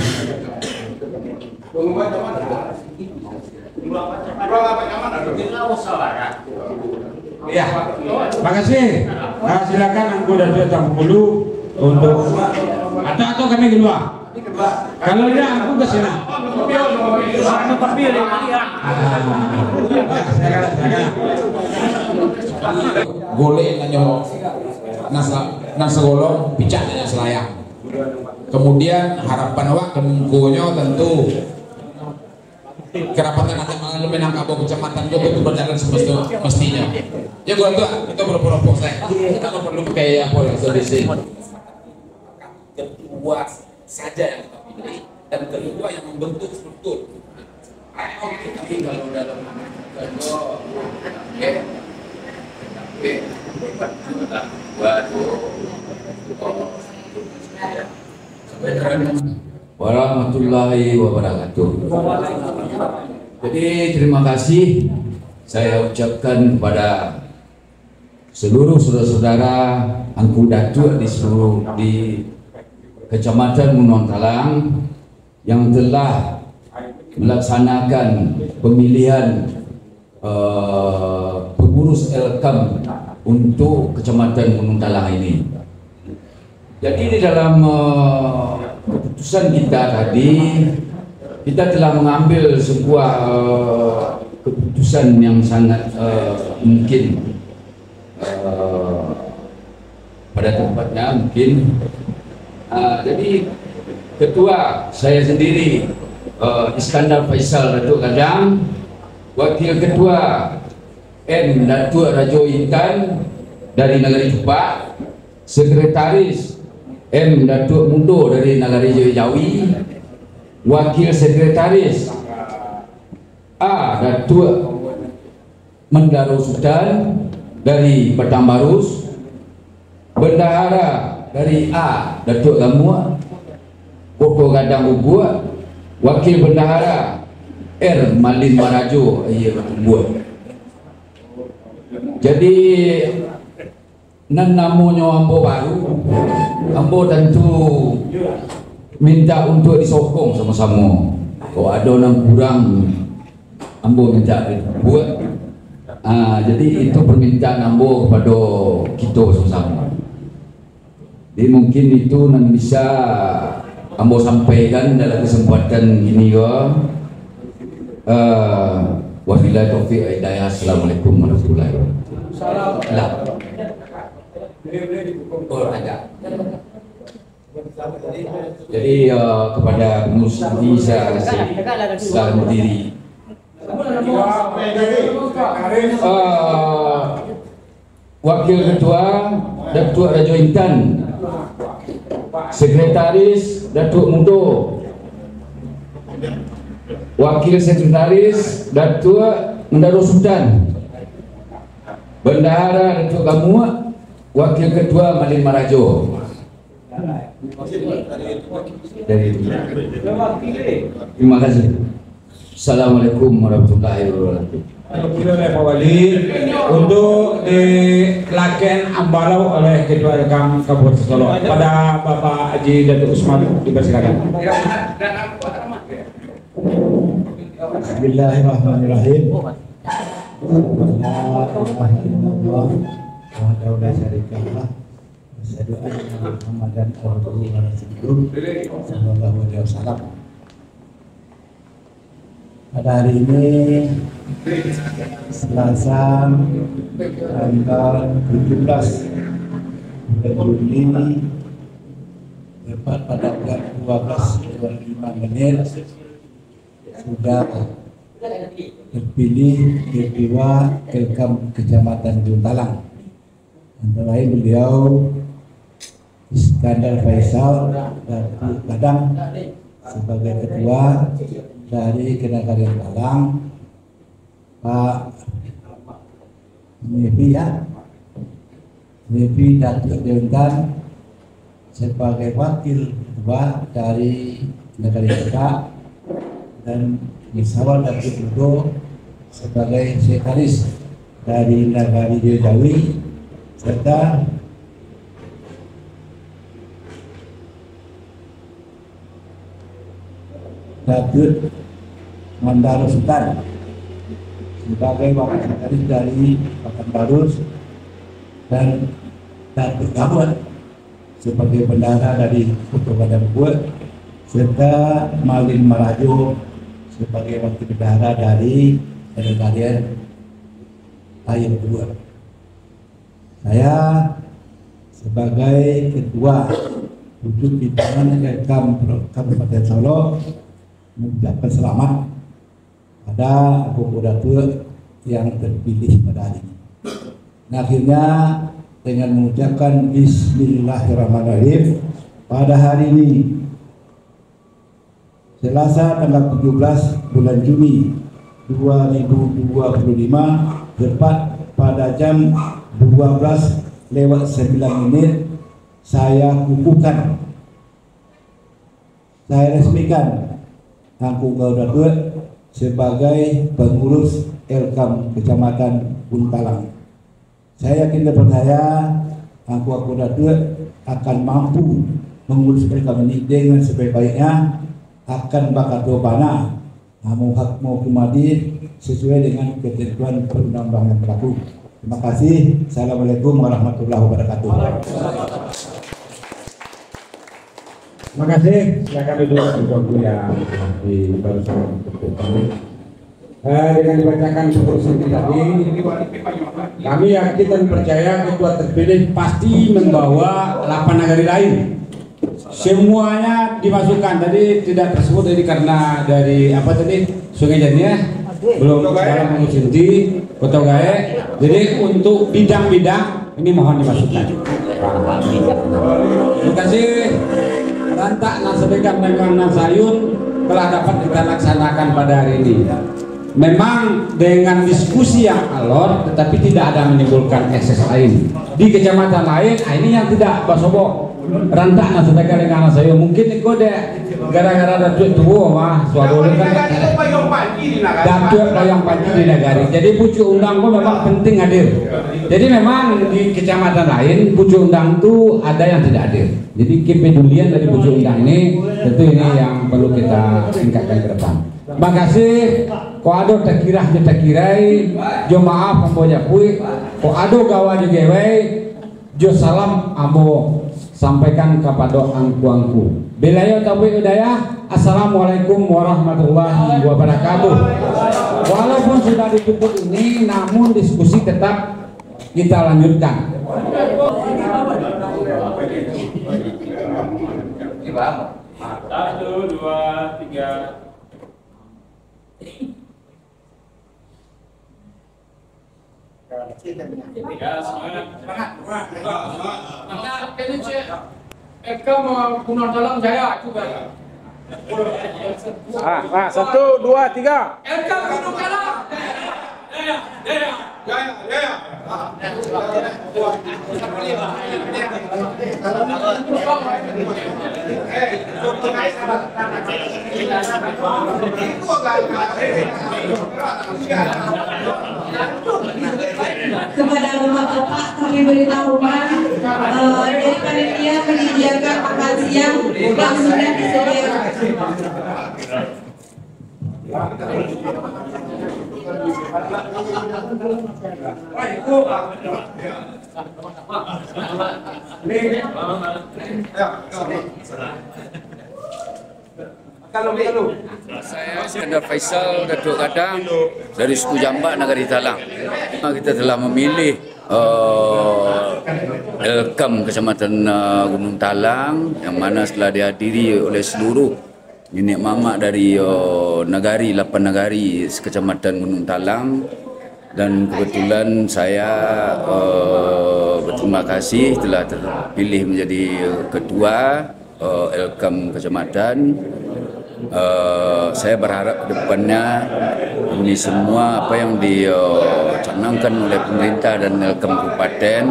[SPEAKER 9] Ya, makasih. Silakan Angku Datuk Tang Pengulu untuk atau kami keluar. Kalau tidak aku ke sini.
[SPEAKER 11] Golek nanyo nasa golong picak dengan selayang. Kemudian harapan awak kemungkinannya tentu kerapatan akan mengalami Minangkabau kecamatan juga itu berjalan semestinya. Ya gue tuh itu berpura-pura saya. Kita nggak perlu kayak apa yang sudah disini. Kedua saja yang kita pilih dan kedua yang membentuk struktur. Ayo kita tinggal dalam
[SPEAKER 12] warahmatullahi wabarakatuh. Jadi terima kasih saya ucapkan kepada seluruh saudara-saudara Angku Datuk di Kecamatan Gunung Talang yang telah melaksanakan pemilihan pengurus Elkam untuk Kecamatan Gunung Talang ini. Jadi di dalam keputusan kita tadi, kita telah mengambil sebuah keputusan yang sangat mungkin pada tempatnya mungkin. Jadi ketua saya sendiri Iskandar Faisal Datuk Kadang, wakil ketua M Datuk Rajo Intan dari Nagari Cupak, sekretaris M Datuk Mundo dari Nagari Jawi, wakil sekretaris A Datuk Mendaro Sultan dari Batang Barus, bendahara dari A Datuk Gamua Kota Gadang Ubud, wakil bendahara R Malin Marajo Ubud. Jadi namanya ambo baru, ambo tentu minta untuk disokong sama-sama. Kalau ada yang kurang, ambo minta dibuat. Jadi itu permintaan ambo kepada kita sama-sama. Jadi mungkin itu yang bisa ambo sampaikan dalam kesempatan ini ya. Wabillahi taufiq wal hidayah. Assalamualaikum warahmatullahi wabarakatuh. Jadi kepada pengurus ini saya selalu berdiri. Wakil ketua Datuk Rajo Intan, sekretaris Datuk Mudo, wakil sekretaris Datuk Mendaro Sultan, bendahara Datuk Gamua, wakil ketua Malin Marajo. Terima kasih. Assalamualaikum warahmatullahi wabarakatuh.
[SPEAKER 9] Alhamdulillah Pak Wali, untuk dilakukan ambalau oleh Ketua Rekam Kabupaten Solo pada Bapak Haji Datuk Usman, dipersilakan.
[SPEAKER 6] Bismillahirrahmanirrahim. Pada hari ini Selasa tanggal 17 bulan Juni tepat pada jam 12.25 sudah terpilih Ketua Elkam Kecamatan Gunung antara lain beliau Iskandar Faisal dari Padang sebagai ketua, dari Kedagarian Talang Pak Nevi Datuk Deuntan sebagai wakil ketua dari Kedagarian Talang, dan Misawal Datuk Dudo sebagai sekretaris dari Nagari Dewi, serta Datuk Mandar Sultan sebagai wakil sekretaris dari Pekanbaru, dan Datuk Gabut sebagai bendahara dari Kota Badan Buat, serta Malin Marajo sebagai wakil bendahara dari Kedagarian Ayam Kedua. Saya sebagai ketua wujud pimpinan Elkam Kabupaten Solo mengucapkan selamat pada Bapak Datuk yang terpilih pada hari ini. Nah, akhirnya dengan mengucapkan Bismillahirrahmanirrahim, pada hari ini Selasa tanggal 17 bulan Juni 2025 tepat pada jam 12:09 saya kukuhkan, saya resmikan Angku Datuk sebagai pengurus Elkam Kecamatan Gunung Talang. Saya yakin dan percaya Angku Datuk akan mampu mengurus Elkam ini dengan sebaik-baiknya, akan bakat dobana namun hak maupun madi sesuai dengan ketentuan perundang-undangan yang berlaku. Terima kasih. Assalamualaikum warahmatullahi wabarakatuh.
[SPEAKER 9] Terima kasih. Silakan duduk yang di barusan dengan dibacakan keputusan tadi, kami yakin dan percaya ketua terpilih pasti membawa 8 nagari lain. Semuanya dimasukkan, tadi tidak tersebut jadi karena dari apa tadi Sungai Jania belum dalam mengurus inti Kota Gae, jadi untuk bidang-bidang ini mohon dimasukkan. Terima kasih. Rantak Nasedekan dengan Nasayun telah dapat kita laksanakan pada hari ini. Memang dengan diskusi yang alor, tetapi tidak ada menimbulkan ekses lain di kecamatan lain. Ini yang tidak basobo rantak Nasedekan dengan Nasayun mungkin itu deh gara-gara Datuk tua mah suatu kan Datuk Loyang Panji di negari. Jadi pucuk undang pun memang penting hadir. Jadi memang di kecamatan lain pucuk undang itu ada yang tidak hadir. Jadi kepedulian dari pucuk undang ini tentu ini yang perlu kita tingkatkan ke depan. Terima kasih. Ko ado takirah ditakirai, jo maaf ambo japui, ko ado gawa jo gewei, jo salam ambo sampaikan kepada angku-angku. Bilayo taufiq hidayah. Assalamualaikum warahmatullahi wabarakatuh. Walaupun sudah ditutup ini, namun diskusi tetap kita lanjutkan.
[SPEAKER 11] 1, 2, 3. Ya, semangat. Mantap, ini cek. Eka mau Gunung Talang Jaya juga.
[SPEAKER 1] 1, 2, 3.
[SPEAKER 11] Eka Gunung Talang. Jaya, jaya. Jaya, jaya.
[SPEAKER 5] Kepada bapak-bapak kami beritahukan dari panitia menyediakan makan siang yang sudah disediakan.
[SPEAKER 12] Saya Iskandar Faisal, Datuk Gadang dari suku Jambak Nagari Talang. Kita telah memilih Elkam Kecamatan Gunung Talang yang mana setelah dihadiri oleh seluruh nenek mamak dari nagari 8 nagari Kecamatan Gunung Talang, dan kebetulan saya berterima kasih telah terpilih menjadi ketua Elkam Kecamatan. Saya berharap ke depannya ini semua apa yang dicanangkan oleh pemerintah dan Elkam Kabupaten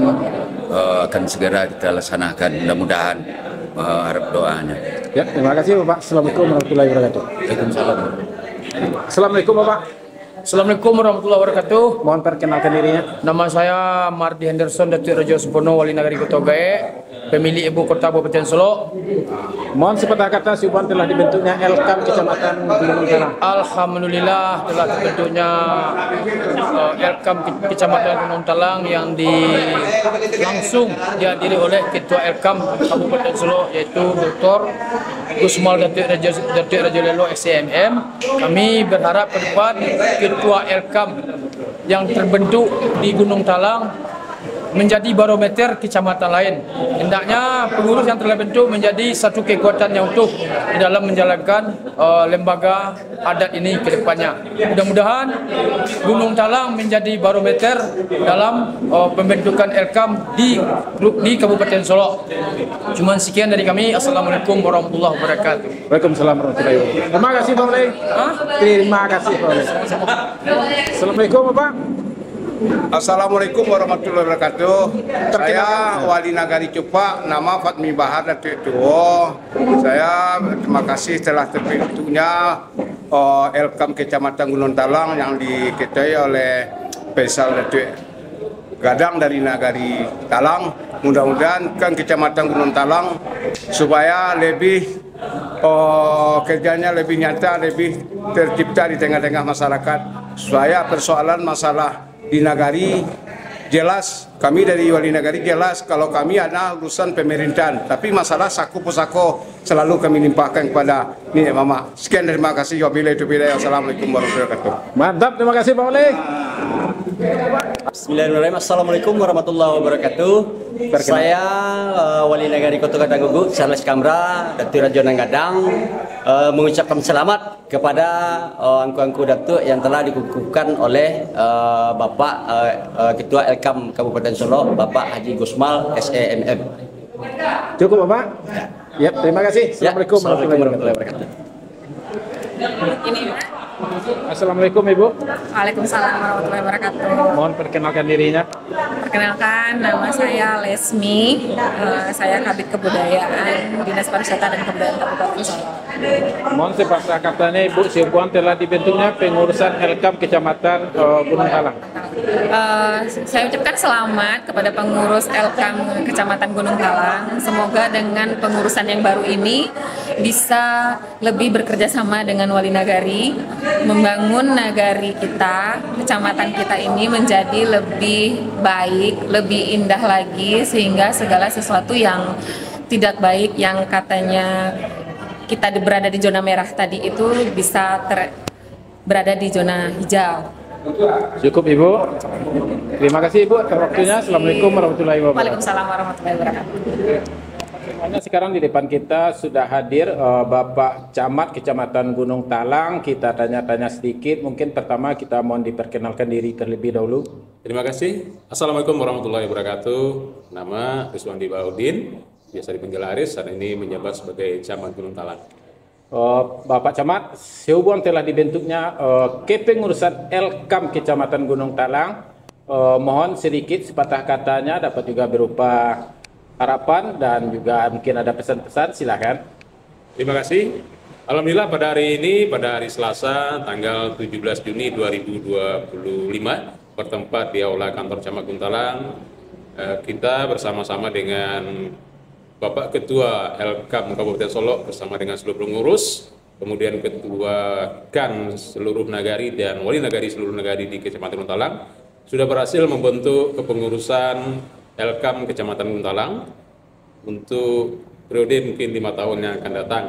[SPEAKER 12] akan segera kita laksanakan, mudah-mudahan, harap doanya.
[SPEAKER 1] Ya, terima kasih Bapak. Assalamualaikum warahmatullahi wabarakatuh.
[SPEAKER 12] Waalaikumsalam.
[SPEAKER 1] Assalamualaikum Bapak.
[SPEAKER 10] Assalamualaikum warahmatullahi wabarakatuh.
[SPEAKER 1] Mohon perkenalkan dirinya.
[SPEAKER 10] Nama saya Mardi Henderson, Datuk Raja Sempono, Wali Nagari Kota Gae, pemilik ibu kota Kabupaten Solo.
[SPEAKER 1] Mohon sepatah kata Subhan telah dibentuknya Elkam Kecamatan Gunung Talang.
[SPEAKER 10] Alhamdulillah telah terbentuknya Elkam Kecamatan Gunung Talang yang langsung dihadiri oleh Ketua Elkam Kabupaten Solo, yaitu Dr. Gusmal Datuk Raja Lelo SCMM. Kami berharap ke depan Ketua Elkam yang terbentuk di Gunung Talang menjadi barometer kecamatan lain. Hendaknya pengurus yang telah bentuk menjadi satu kekuatan yang utuh di dalam menjalankan lembaga adat ini ke depannya. Mudah-mudahan Gunung Talang menjadi barometer dalam pembentukan Elkam di Kabupaten Solo. Cuman sekian dari kami. Assalamualaikum warahmatullahi wabarakatuh.
[SPEAKER 1] Waalaikumsalam warahmatullahi wabarakatuh. Terima kasih Pak Oleh. Terima kasih Pak Oleh. Assalamualaikum Bapak.
[SPEAKER 3] Assalamualaikum warahmatullahi wabarakatuh. Saya Wali Nagari Cupak, nama Fatmi Bahar Datuk Tuo. Saya terima kasih telah terbentuknya Elkam Kecamatan Gunung Talang yang diketuai oleh Faisal Datuk Gadang dari Nagari Talang. Mudah-mudahan kan Kecamatan Gunung Talang supaya lebih kerjanya lebih nyata, lebih tercipta di tengah-tengah masyarakat, supaya persoalan masalah di nagari jelas. Kami dari Wali Nagari jelas kalau kami ada urusan pemerintahan, tapi masalah saku pusako selalu kami limpahkan kepada nenek mama. Sekian, terima kasih. Wabillahi taufiq. Wassalamualaikum warahmatullahi wabarakatuh.
[SPEAKER 1] Mantap, terima kasih Pak Oleh.
[SPEAKER 13] Bismillahirrahmanirrahim. Assalamualaikum warahmatullahi wabarakatuh. Saya Wali Nagari Kota Gadang Charles Kamra, Datuk Raja Nanggadang, mengucapkan selamat kepada angku-angku Datuk yang telah dikukuhkan oleh Bapak Ketua Elkam Kabupaten Solo, Bapak Haji Gusmal SEMM.
[SPEAKER 1] Cukup Bapak? Ya, terima kasih. Assalamualaikum warahmatullahi wabarakatuh. Assalamualaikum Ibu.
[SPEAKER 14] Waalaikumsalam warahmatullahi wabarakatuh.
[SPEAKER 1] Mohon perkenalkan dirinya.
[SPEAKER 14] Perkenalkan, nama saya Lesmi. Saya Kabid Kebudayaan Dinas Pariwisata dan Kebudayaan Kabupaten Solo.
[SPEAKER 1] Mohon sepatah katanya Ibu Subhan telah dibentuknya pengurusan Elkam Kecamatan Gunung Talang.
[SPEAKER 14] Saya ucapkan selamat kepada pengurus Elkam Kecamatan Gunung Talang. Semoga dengan pengurusan yang baru ini bisa lebih bekerja sama dengan Wali Nagari, membangun nagari kita, kecamatan kita ini menjadi lebih baik, lebih indah lagi, sehingga segala sesuatu yang tidak baik yang katanya kita berada di zona merah tadi itu bisa berada di zona hijau.
[SPEAKER 1] Cukup Ibu. Terima kasih Ibu atas waktunya. Assalamualaikum warahmatullahi wabarakatuh.
[SPEAKER 14] Waalaikumsalam warahmatullahi wabarakatuh.
[SPEAKER 1] Sekarang di depan kita sudah hadir Bapak Camat Kecamatan Gunung Talang. Kita tanya-tanya sedikit. Mungkin pertama kita mohon diperkenalkan diri terlebih dahulu.
[SPEAKER 15] Terima kasih. Assalamualaikum warahmatullahi wabarakatuh. Nama Riswandi Baudin, biasa dipanggil Aris. Saat ini menjabat sebagai Camat Gunung Talang.
[SPEAKER 1] Bapak Camat, sehubungan telah dibentuknya kepengurusan Elkam Kecamatan Gunung Talang, mohon sedikit sepatah katanya dapat juga berupa harapan dan juga mungkin ada pesan-pesan, silakan.
[SPEAKER 15] Terima kasih. Alhamdulillah pada hari ini, pada hari Selasa, tanggal 17 Juni 2025, bertempat di Aula Kantor Camat Gunung Talang, kita bersama-sama dengan Bapak Ketua Elkam Kabupaten Solo bersama dengan seluruh pengurus, kemudian Ketua KAN seluruh nagari dan Wali Nagari seluruh nagari di Kecamatan Gunung Talang, sudah berhasil membentuk kepengurusan Elkam Kecamatan Gunung Talang untuk periode mungkin 5 tahun yang akan datang.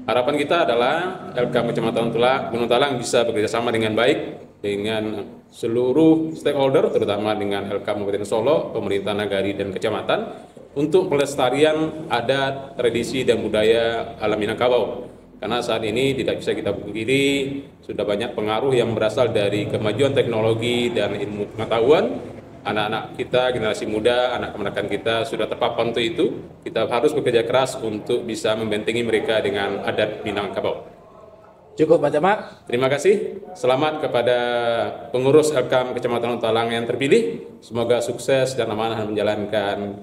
[SPEAKER 15] Harapan kita adalah Elkam Kecamatan Gunung Talang bisa bekerjasama dengan baik dengan seluruh stakeholder, terutama dengan Elkam Kabupaten Solo, pemerintah nagari dan kecamatan, untuk pelestarian adat, tradisi dan budaya alam Minangkabau. Karena saat ini tidak bisa kita pungkiri, sudah banyak pengaruh yang berasal dari kemajuan teknologi dan ilmu pengetahuan. Anak-anak kita, generasi muda, anak kemenakan kita sudah terpapar untuk itu. Kita harus bekerja keras untuk bisa membentengi mereka dengan adat Minangkabau.
[SPEAKER 1] Cukup Pak Camat.
[SPEAKER 15] Terima kasih. Selamat kepada pengurus Elkam Kecamatan Gunung Talang yang terpilih. Semoga sukses dan amanah menjalankan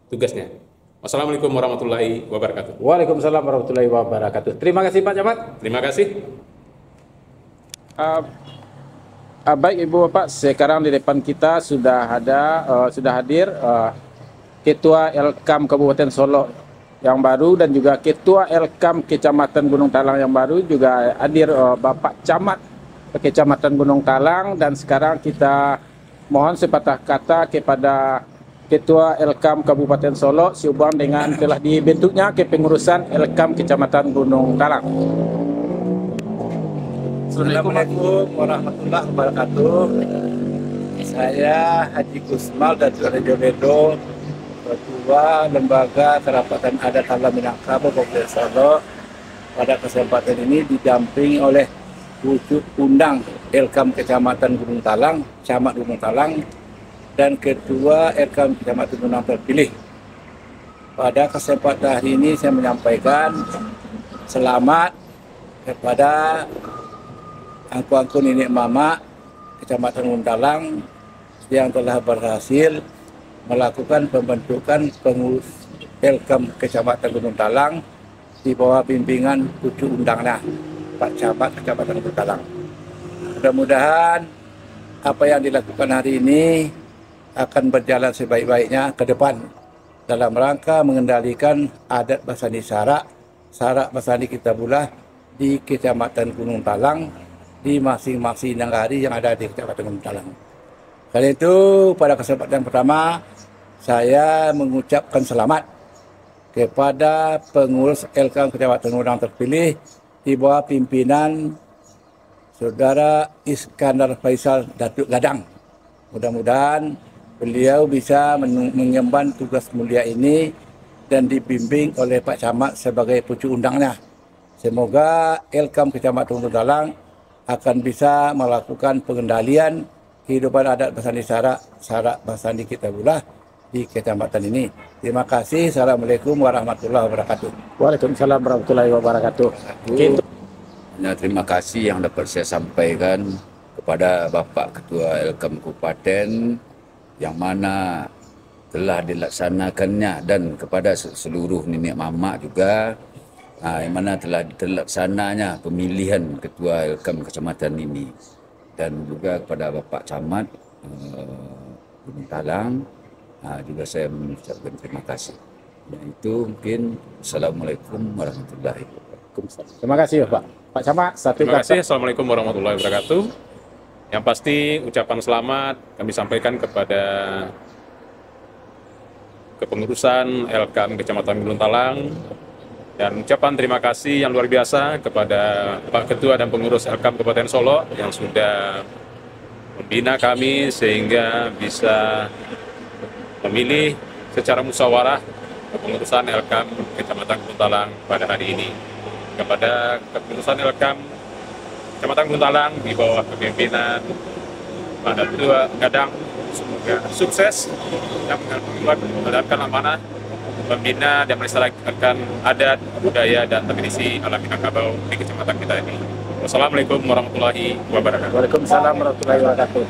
[SPEAKER 15] tugasnya. Wassalamualaikum warahmatullahi wabarakatuh.
[SPEAKER 1] Waalaikumsalam warahmatullahi wabarakatuh. Terima kasih Pak Camat.
[SPEAKER 15] Terima kasih.
[SPEAKER 1] Baik Ibu Bapak, sekarang di depan kita sudah hadir Ketua Elkam Kabupaten Solo yang baru dan juga Ketua Elkam Kecamatan Gunung Talang yang baru, juga hadir Bapak Camat Kecamatan Gunung Talang, dan sekarang kita mohon sepatah kata kepada Ketua Elkam Kabupaten Solo sehubungan dengan telah dibentuknya kepengurusan Elkam Kecamatan Gunung Talang.
[SPEAKER 2] Assalamualaikum warahmatullahi wabarakatuh. Saya Haji Gusmal dari Rejobedo, Ketua Lembaga Kerapatan Adat Alam Minangkabau Kabupaten Solo. Pada kesempatan ini didampingi oleh wujud undang Elkam Kecamatan Gunung Talang, Camat Gunung Talang, dan Ketua Elkam Kecamatan Gunung Talang terpilih. Pada kesempatan hari ini saya menyampaikan selamat kepada angku-angku nenek mama Kecamatan Gunung Talang yang telah berhasil melakukan pembentukan pengurus Elkam Kecamatan Gunung Talang di bawah bimbingan cucu undangnya Pak Camat Kecamatan Gunung Talang. Mudah-mudahan apa yang dilakukan hari ini akan berjalan sebaik-baiknya ke depan dalam rangka mengendalikan adat Basani Sarak Basani Kitabullah di Kecamatan Gunung Talang, di masing-masing nagari yang ada di Kecamatan Gunung Talang. Karena itu pada kesempatan pertama saya mengucapkan selamat kepada pengurus Elkam Kecamatan Gunung Talang terpilih di bawah pimpinan Saudara Iskandar Faisal Datuk Gadang. Mudah-mudahan beliau bisa mengemban tugas mulia ini dan dibimbing oleh Pak Camat sebagai pucuk undangnya. Semoga Elkam Kecamatan Gunung Talang akan bisa melakukan pengendalian kehidupan adat Basani Sarak Basani Kitabullah di kecamatan ini. Terima kasih. Assalamualaikum warahmatullahi wabarakatuh.
[SPEAKER 1] Waalaikumsalam warahmatullahi wabarakatuh.
[SPEAKER 12] Terima kasih yang dapat saya sampaikan kepada Bapak Ketua Elkam Kabupaten yang mana telah dilaksanakannya, dan kepada seluruh nenek mama juga yang mana telah terlaksananya pemilihan Ketua Elkam Kecamatan ini, dan juga kepada Bapak Camat Gunung Talang juga saya mengucapkan terima kasih. Dan itu mungkin Assalamualaikum warahmatullahi wabarakatuh.
[SPEAKER 1] Terima kasih Pak. Pak Camat, satu
[SPEAKER 15] Terima
[SPEAKER 1] kata.
[SPEAKER 15] kasih. Assalamualaikum warahmatullahi wabarakatuh. Yang pasti ucapan selamat kami sampaikan kepada kepengurusan Elkam Kecamatan Gunung Talang, dan ucapan terima kasih yang luar biasa kepada Pak Ketua dan pengurus Elkam Kabupaten Solo yang sudah membina kami sehingga bisa memilih secara musyawarah kepengurusan Elkam Kecamatan Gunung Talang pada hari ini. Kepada kepengurusan Elkam Kecamatan Gunung Talang di bawah kepemimpinan Pak Ketua Gadang, semoga sukses dan menjalankan amanah membina dan melestarikan adat, budaya, dan tradisi alam Minangkabau di kecamatan kita ini. Wassalamualaikum warahmatullahi wabarakatuh.
[SPEAKER 1] Waalaikumsalam warahmatullahi wabarakatuh.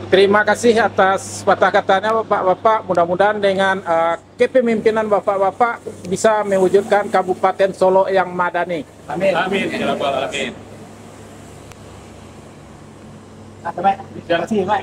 [SPEAKER 1] Terima kasih atas patah katanya Bapak-Bapak. Mudah-mudahan dengan kepemimpinan Bapak-Bapak bisa mewujudkan Kabupaten Solo yang madani.
[SPEAKER 2] Amin.
[SPEAKER 15] Amin. Ya Rabbal Alamin.
[SPEAKER 2] Terima kasih, Pak.